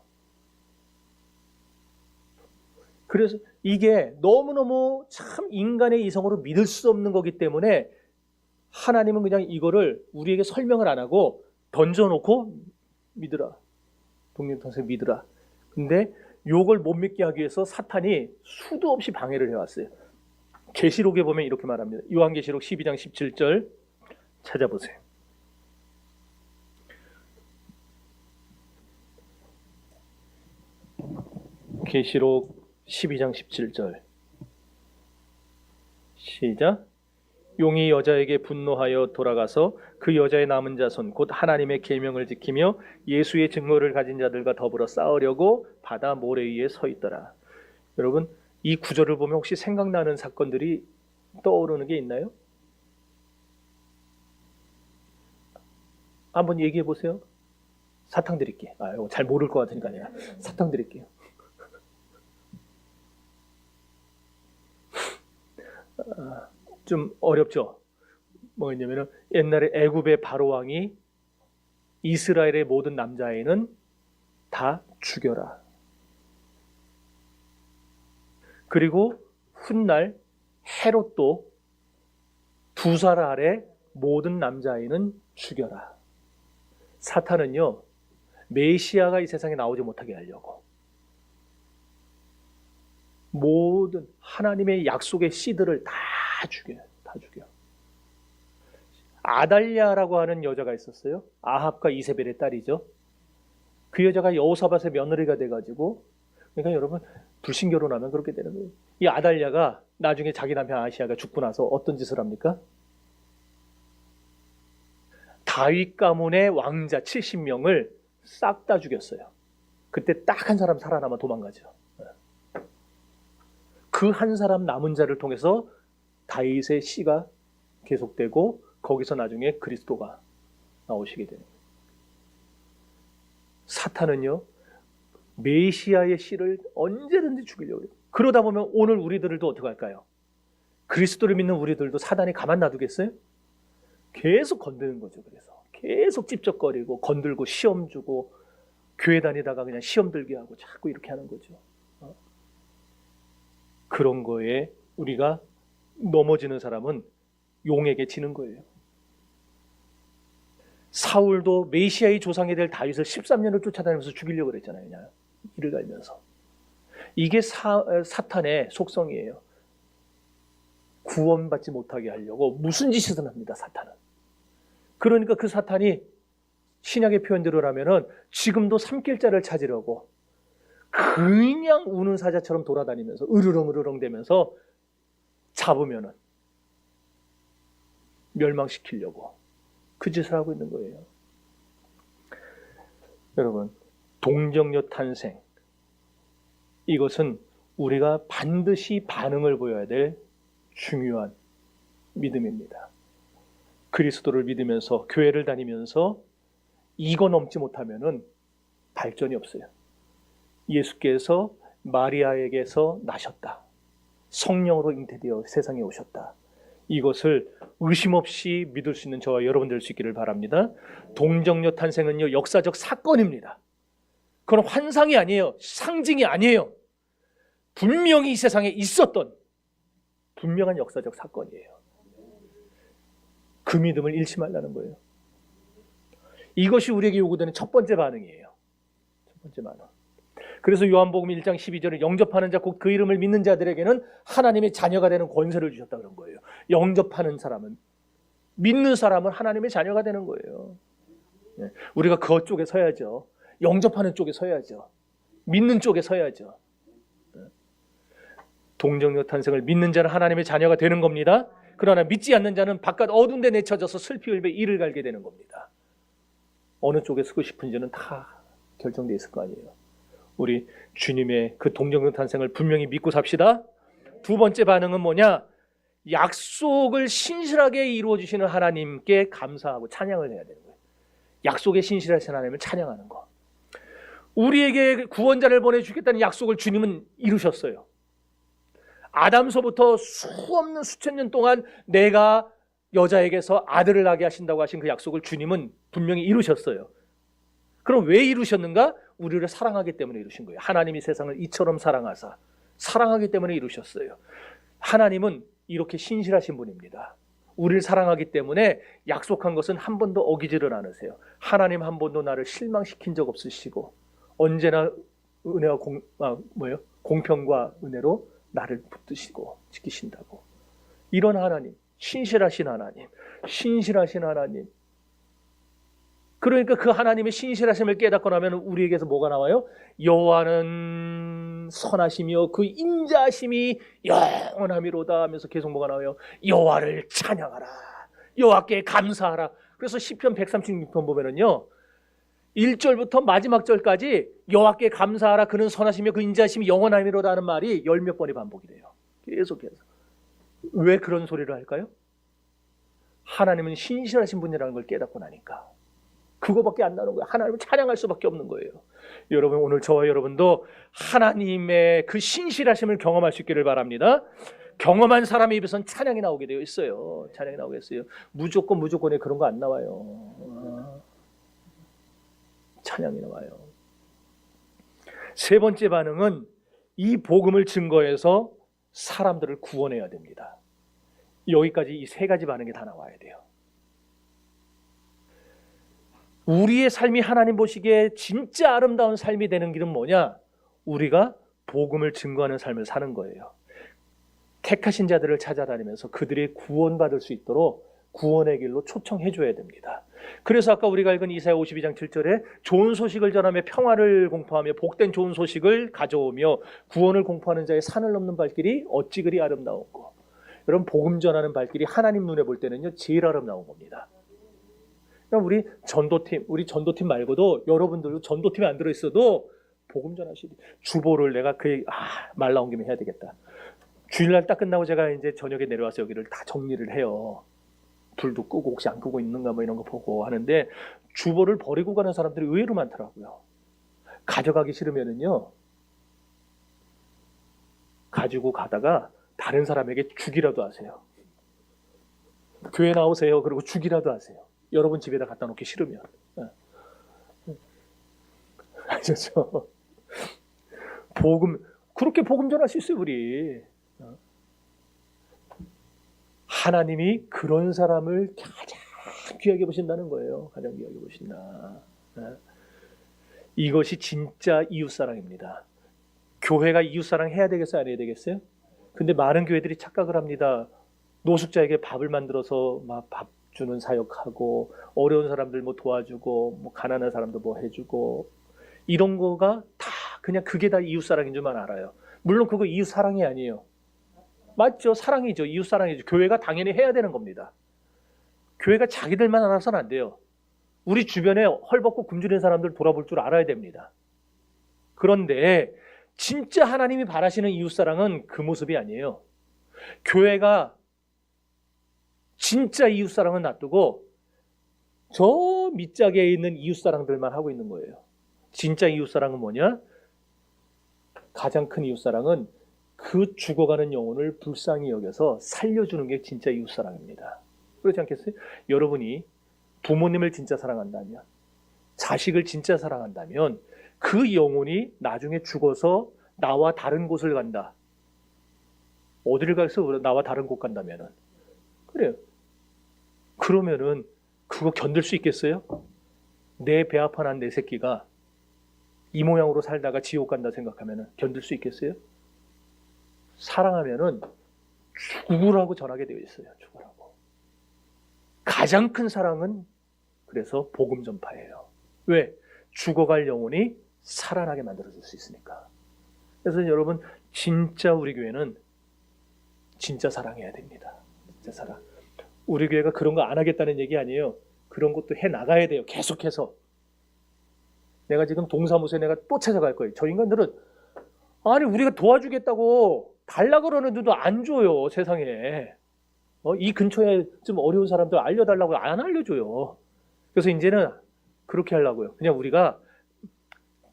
그래서 이게 너무너무 참 인간의 이성으로 믿을 수 없는 거기 때문에 하나님은 그냥 이거를 우리에게 설명을 안 하고 던져놓고 믿으라. 동정탄생 믿으라. 근데 요걸 못 믿게 하기 위해서 사탄이 수도 없이 방해를 해왔어요. 계시록에 보면 이렇게 말합니다. 요한계시록 12장 17절 찾아보세요. 계시록 12장 17절 시작. 용이 여자에게 분노하여 돌아가서 그 여자의 남은 자손 곧 하나님의 계명을 지키며 예수의 증거를 가진 자들과 더불어 싸우려고 바다 모래 위에 서 있더라. 여러분 이 구절을 보면 혹시 생각나는 사건들이 떠오르는 게 있나요? 한번 얘기해 보세요. 사탕 드릴게. 이거 잘 모를 것 같으니까 내가 사탕 드릴게요. 좀 어렵죠. 뭐였냐면은 옛날에 애굽의 바로 왕이 이스라엘의 모든 남자애는 다 죽여라. 그리고 훗날 헤롯도 2살 아래 모든 남자애는 죽여라. 사탄은요 메시아가 이 세상에 나오지 못하게 하려고 모든 하나님의 약속의 씨들을 다 죽여요. 다 죽여. 아달랴라고 하는 여자가 있었어요. 아합과 이세벨의 딸이죠. 그 여자가 여호사밧의 며느리가 돼가지고, 그러니까 여러분 불신 결혼하면 그렇게 되는 거예요. 이 아달랴가 나중에 자기 남편 아시아가 죽고 나서 어떤 짓을 합니까? 다윗 가문의 왕자 70명을 싹 다 죽였어요. 그때 딱 한 사람 살아남아 도망가죠. 그 한 사람 남은 자를 통해서 다윗의 씨가 계속되고 거기서 나중에 그리스도가 나오시게 되는 거예요. 사탄은요 메시아의 씨를 언제든지 죽이려고 해요. 그러다 보면 오늘 우리들도 어떻게 할까요? 그리스도를 믿는 우리들도 사단이 가만 놔두겠어요? 계속 건드는 거죠. 그래서 계속 찝쩍거리고 건들고 시험 주고 교회 다니다가 그냥 시험 들게 하고 자꾸 이렇게 하는 거죠. 그런 거에 우리가 넘어지는 사람은 용에게 지는 거예요. 사울도 메시아의 조상이 될 다윗을 13년을 쫓아다니면서 죽이려고 그랬잖아요. 그냥 이를 갈면서. 이게 사탄의 속성이에요. 구원받지 못하게 하려고 무슨 짓이든 합니다. 사탄은. 그러니까 그 사탄이 신약의 표현대로라면은 지금도 삼킬자를 찾으려고 그냥 우는 사자처럼 돌아다니면서 으르렁 대면서 잡으면은 멸망시키려고 그 짓을 하고 있는 거예요. 여러분, 동정녀 탄생 이것은 우리가 반드시 반응을 보여야 될 중요한 믿음입니다. 그리스도를 믿으면서 교회를 다니면서 이거 넘지 못하면은 발전이 없어요. 예수께서 마리아에게서 나셨다. 성령으로 잉태되어 세상에 오셨다. 이것을 의심 없이 믿을 수 있는 저와 여러분 될 수 있기를 바랍니다. 동정녀 탄생은요, 역사적 사건입니다. 그건 환상이 아니에요. 상징이 아니에요. 분명히 이 세상에 있었던 분명한 역사적 사건이에요. 그 믿음을 잃지 말라는 거예요. 이것이 우리에게 요구되는 첫 번째 반응이에요. 첫 번째 반응. 그래서 요한복음 1장 12절에 영접하는 자 곧 그 이름을 믿는 자들에게는 하나님의 자녀가 되는 권세를 주셨다 그런 거예요. 영접하는 사람은, 믿는 사람은 하나님의 자녀가 되는 거예요. 우리가 그 쪽에 서야죠. 영접하는 쪽에 서야죠. 믿는 쪽에 서야죠. 동정녀 탄생을 믿는 자는 하나님의 자녀가 되는 겁니다. 그러나 믿지 않는 자는 바깥 어두운 데 내쳐져서 슬피 울며 이를 갈게 되는 겁니다. 어느 쪽에 서고 싶은지는 다 결정되어 있을 거 아니에요. 우리 주님의 그 동정녀 탄생을 분명히 믿고 삽시다. 두 번째 반응은 뭐냐? 약속을 신실하게 이루어 주시는 하나님께 감사하고 찬양을 해야 되는 거예요. 약속에 신실하신 하나님을 찬양하는 거. 우리에게 구원자를 보내주겠다는 약속을 주님은 이루셨어요. 아담서부터 수없는 수천 년 동안 내가 여자에게서 아들을 낳게 하신다고 하신 그 약속을 주님은 분명히 이루셨어요. 그럼 왜 이루셨는가? 우리를 사랑하기 때문에 이루신 거예요. 하나님이 세상을 이처럼 사랑하사 사랑하기 때문에 이루셨어요. 하나님은 이렇게 신실하신 분입니다. 우리를 사랑하기 때문에 약속한 것은 한 번도 어기지를 않으세요. 하나님 한 번도 나를 실망시킨 적 없으시고 언제나 은혜와 공평과 은혜로 나를 붙드시고 지키신다고. 이런 하나님, 신실하신 하나님, 신실하신 하나님. 그러니까 그 하나님의 신실하심을 깨닫고 나면 우리에게서 뭐가 나와요? 여호와는 선하시며 그 인자하심이 영원하미로다 하면서 계속 뭐가 나와요? 여호와를 찬양하라. 여호와께 감사하라. 그래서 시편 136편 보면은요, 1절부터 마지막 절까지 여호와께 감사하라. 그는 선하시며 그 인자하심이 영원하미로다 하는 말이 10몇 번이 반복이 돼요. 계속해서. 왜 그런 소리를 할까요? 하나님은 신실하신 분이라는 걸 깨닫고 나니까. 그거밖에 안 나오는 거예요. 하나님을 찬양할 수밖에 없는 거예요. 여러분, 오늘 저와 여러분도 하나님의 그 신실하심을 경험할 수 있기를 바랍니다. 경험한 사람의 입에서는 찬양이 나오게 되어 있어요. 찬양이 나오겠어요. 무조건에 그런 거 안 나와요. 찬양이 나와요. 세 번째 반응은 이 복음을 증거해서 사람들을 구원해야 됩니다. 여기까지 이 세 가지 반응이 다 나와야 돼요. 우리의 삶이 하나님 보시기에 진짜 아름다운 삶이 되는 길은 뭐냐? 우리가 복음을 증거하는 삶을 사는 거예요. 택하신 자들을 찾아다니면서 그들이 구원받을 수 있도록 구원의 길로 초청해 줘야 됩니다. 그래서 아까 우리가 읽은 이사야 52장 7절에 좋은 소식을 전하며 평화를 공포하며 복된 좋은 소식을 가져오며 구원을 공포하는 자의 산을 넘는 발길이 어찌 그리 아름다웠고. 여러분, 복음 전하는 발길이 하나님 눈에 볼 때는요 제일 아름다운 겁니다. 우리 전도팀 말고도 여러분들도 전도팀에 안 들어있어도 복음 전하시기 주보를 내가 말 나온 김에 해야 되겠다. 주일날 딱 끝나고 제가 이제 저녁에 내려와서 여기를 다 정리를 해요. 불도 끄고 혹시 안 끄고 있는가 뭐 이런 거 보고 하는데 주보를 버리고 가는 사람들이 의외로 많더라고요. 가져가기 싫으면은요 가지고 가다가 다른 사람에게 주기라도 하세요. 교회 나오세요. 그리고 주기라도 하세요. 여러분 집에다 갖다 놓기 싫으면. 아시죠? 그렇게 복음 전할 수 있어요, 우리. 하나님이 그런 사람을 가장 귀하게 보신다는 거예요. 가장 귀하게 보신다. 이것이 진짜 이웃사랑입니다. 교회가 이웃사랑 해야 되겠어요? 안 해야 되겠어요? 근데 많은 교회들이 착각을 합니다. 노숙자에게 밥을 만들어서 막 밥 주는 사역하고 어려운 사람들 뭐 도와주고 뭐 가난한 사람도 뭐 해주고 이런 거가 다 그냥 그게 다 이웃사랑인 줄만 알아요. 물론 그거 이웃사랑이 아니에요. 맞죠? 사랑이죠. 이웃사랑이죠. 교회가 당연히 해야 되는 겁니다. 교회가 자기들만 알아서는 안 돼요. 우리 주변에 헐벗고 굶주린 사람들 돌아볼 줄 알아야 됩니다. 그런데 진짜 하나님이 바라시는 이웃사랑은 그 모습이 아니에요. 교회가 진짜 이웃사랑은 놔두고 저 밑자개에 있는 이웃사랑들만 하고 있는 거예요. 진짜 이웃사랑은 뭐냐? 가장 큰 이웃사랑은 그 죽어가는 영혼을 불쌍히 여겨서 살려주는 게 진짜 이웃사랑입니다. 그렇지 않겠어요? 여러분이 부모님을 진짜 사랑한다면, 자식을 진짜 사랑한다면 그 영혼이 나중에 죽어서 나와 다른 곳을 간다. 어디를 가서 나와 다른 곳 간다면은 그래요. 그러면은 그거 견딜 수 있겠어요? 내 배 아파 난 내 새끼가 이 모양으로 살다가 지옥 간다 생각하면은 견딜 수 있겠어요? 사랑하면은 죽으라고 전하게 되어 있어요. 죽으라고. 가장 큰 사랑은 그래서 복음 전파예요. 왜? 죽어갈 영혼이 살아나게 만들어줄 수 있으니까. 그래서 여러분, 진짜 우리 교회는 진짜 사랑해야 됩니다. 진짜 사랑. 우리 교회가 그런 거 안 하겠다는 얘기 아니에요. 그런 것도 해 나가야 돼요. 계속해서. 내가 지금 동사무소에 내가 또 찾아갈 거예요. 저 인간들은 아니 우리가 도와주겠다고 달라 그러는데도 안 줘요. 세상에. 이 근처에 좀 어려운 사람들 알려달라고 안 알려줘요. 그래서 이제는 그렇게 하려고요. 그냥 우리가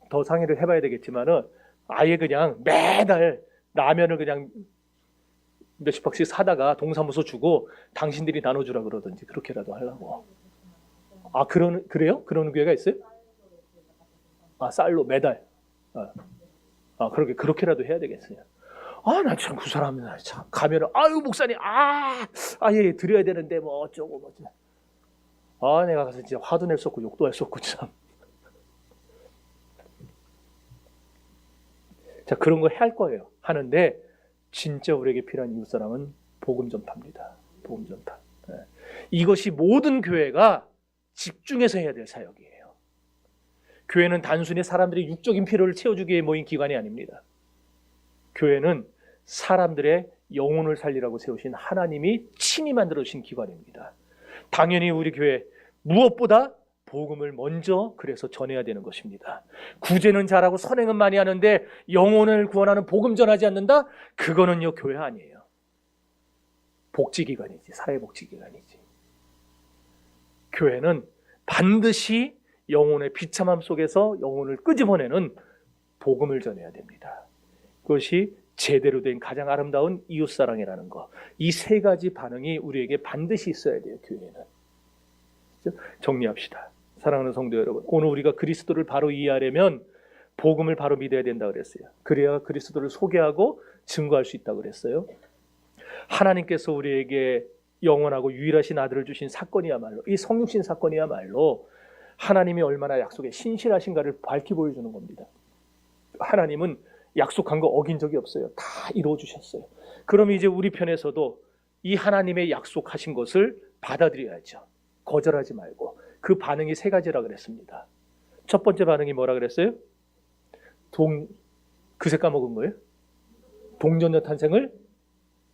더 상의를 해봐야 되겠지만은 아예 그냥 매달 라면을 그냥 몇십 박씩 사다가 동사무소 주고 당신들이 나눠주라 그러든지 그렇게라도 하려고. 아 그래요? 그런 교회가 있어요? 아 쌀로 매달. 그렇게라도 해야 되겠어요. 아 나 참 그 사람 참 가면은 아유 목사님 예 드려야 되는데 뭐 어쩌고 뭐지. 아 내가 가서 진짜 화도 낼 수 없고 욕도 할 수 없고 참. 자 그런 거 할 거예요. 하는데 진짜 우리에게 필요한 이웃사랑은 복음 전파입니다. 복음 전파. 네. 이것이 모든 교회가 집중해서 해야 될 사역이에요. 교회는 단순히 사람들의 육적인 필요를 채워주기 위해 모인 기관이 아닙니다. 교회는 사람들의 영혼을 살리라고 세우신 하나님이 친히 만들어주신 기관입니다. 당연히 우리 교회 무엇보다 복음을 먼저 그래서 전해야 되는 것입니다. 구제는 잘하고 선행은 많이 하는데 영혼을 구원하는 복음 전하지 않는다? 그거는요 교회 아니에요. 복지기관이지, 사회복지기관이지. 교회는 반드시 영혼의 비참함 속에서 영혼을 끄집어내는 복음을 전해야 됩니다. 그것이 제대로 된 가장 아름다운 이웃사랑이라는 것. 이 세 가지 반응이 우리에게 반드시 있어야 돼요. 교회는. 정리합시다. 사랑하는 성도 여러분, 오늘 우리가 그리스도를 바로 이해하려면 복음을 바로 믿어야 된다고 그랬어요. 그래야 그리스도를 소개하고 증거할 수 있다고 그랬어요. 하나님께서 우리에게 영원하고 유일하신 아들을 주신 사건이야말로, 이 성육신 사건이야말로 하나님이 얼마나 약속에 신실하신가를 밝히 보여주는 겁니다. 하나님은 약속한 거 어긴 적이 없어요. 다 이루어 주셨어요. 그럼 이제 우리 편에서도 이 하나님의 약속하신 것을 받아들여야죠. 거절하지 말고. 그 반응이 세 가지라 그랬습니다. 첫 번째 반응이 뭐라 그랬어요? 그새 까먹은 거예요? 동전녀 탄생을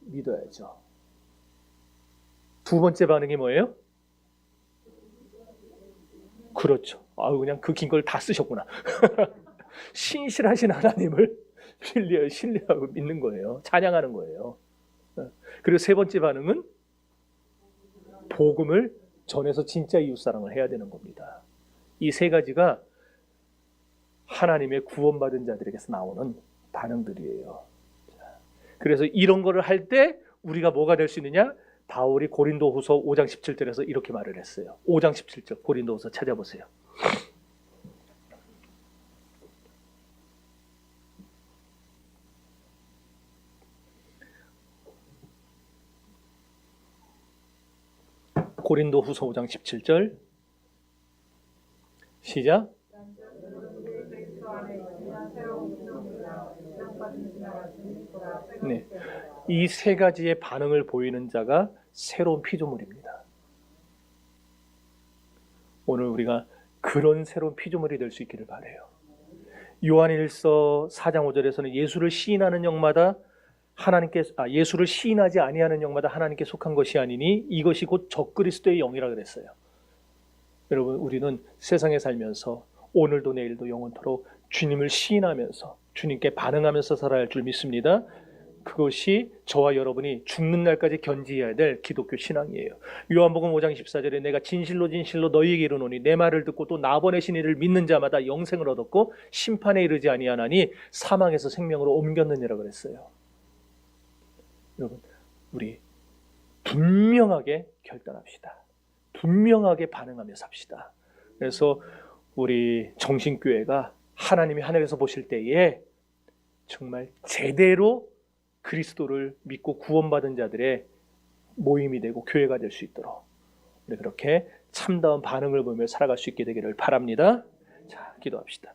믿어야죠. 두 번째 반응이 뭐예요? 그렇죠. 그냥 그 긴 걸 다 쓰셨구나. 신실하신 하나님을 신뢰하고 믿는 거예요. 찬양하는 거예요. 그리고 세 번째 반응은 복음을 전해서 진짜 이웃사랑을 해야 되는 겁니다. 이 세 가지가 하나님의 구원받은 자들에게서 나오는 반응들이에요. 그래서 이런 거를 할 때 우리가 뭐가 될 수 있느냐? 바울이 고린도후서 5장 17절에서 이렇게 말을 했어요. 5장 17절 고린도후서 찾아보세요. 고린도후서 5장 17절 시작. 네. 이 세 가지의 반응을 보이는 자가 새로운 피조물입니다. 오늘 우리가 그런 새로운 피조물이 될 수 있기를 바라요. 요한일서 4장 5절에서는 예수를 시인하는 영마다 예수를 시인하지 아니하는 영마다 하나님께 속한 것이 아니니 이것이 곧 적그리스도의 영이라 그랬어요. 여러분, 우리는 세상에 살면서 오늘도 내일도 영원토록 주님을 시인하면서 주님께 반응하면서 살아야 할 줄 믿습니다. 그것이 저와 여러분이 죽는 날까지 견지해야 될 기독교 신앙이에요. 요한복음 5장 14절에 내가 진실로 진실로 너희에게 이르노니 내 말을 듣고 또 나 보내신 이를 믿는 자마다 영생을 얻었고 심판에 이르지 아니하나니 사망에서 생명으로 옮겼느니라 그랬어요. 여러분, 우리 분명하게 결단합시다. 분명하게 반응하며 삽시다. 그래서 우리 정신교회가 하나님이 하늘에서 보실 때에 정말 제대로 그리스도를 믿고 구원받은 자들의 모임이 되고 교회가 될 수 있도록 우리 그렇게 참다운 반응을 보며 살아갈 수 있게 되기를 바랍니다. 자, 기도합시다.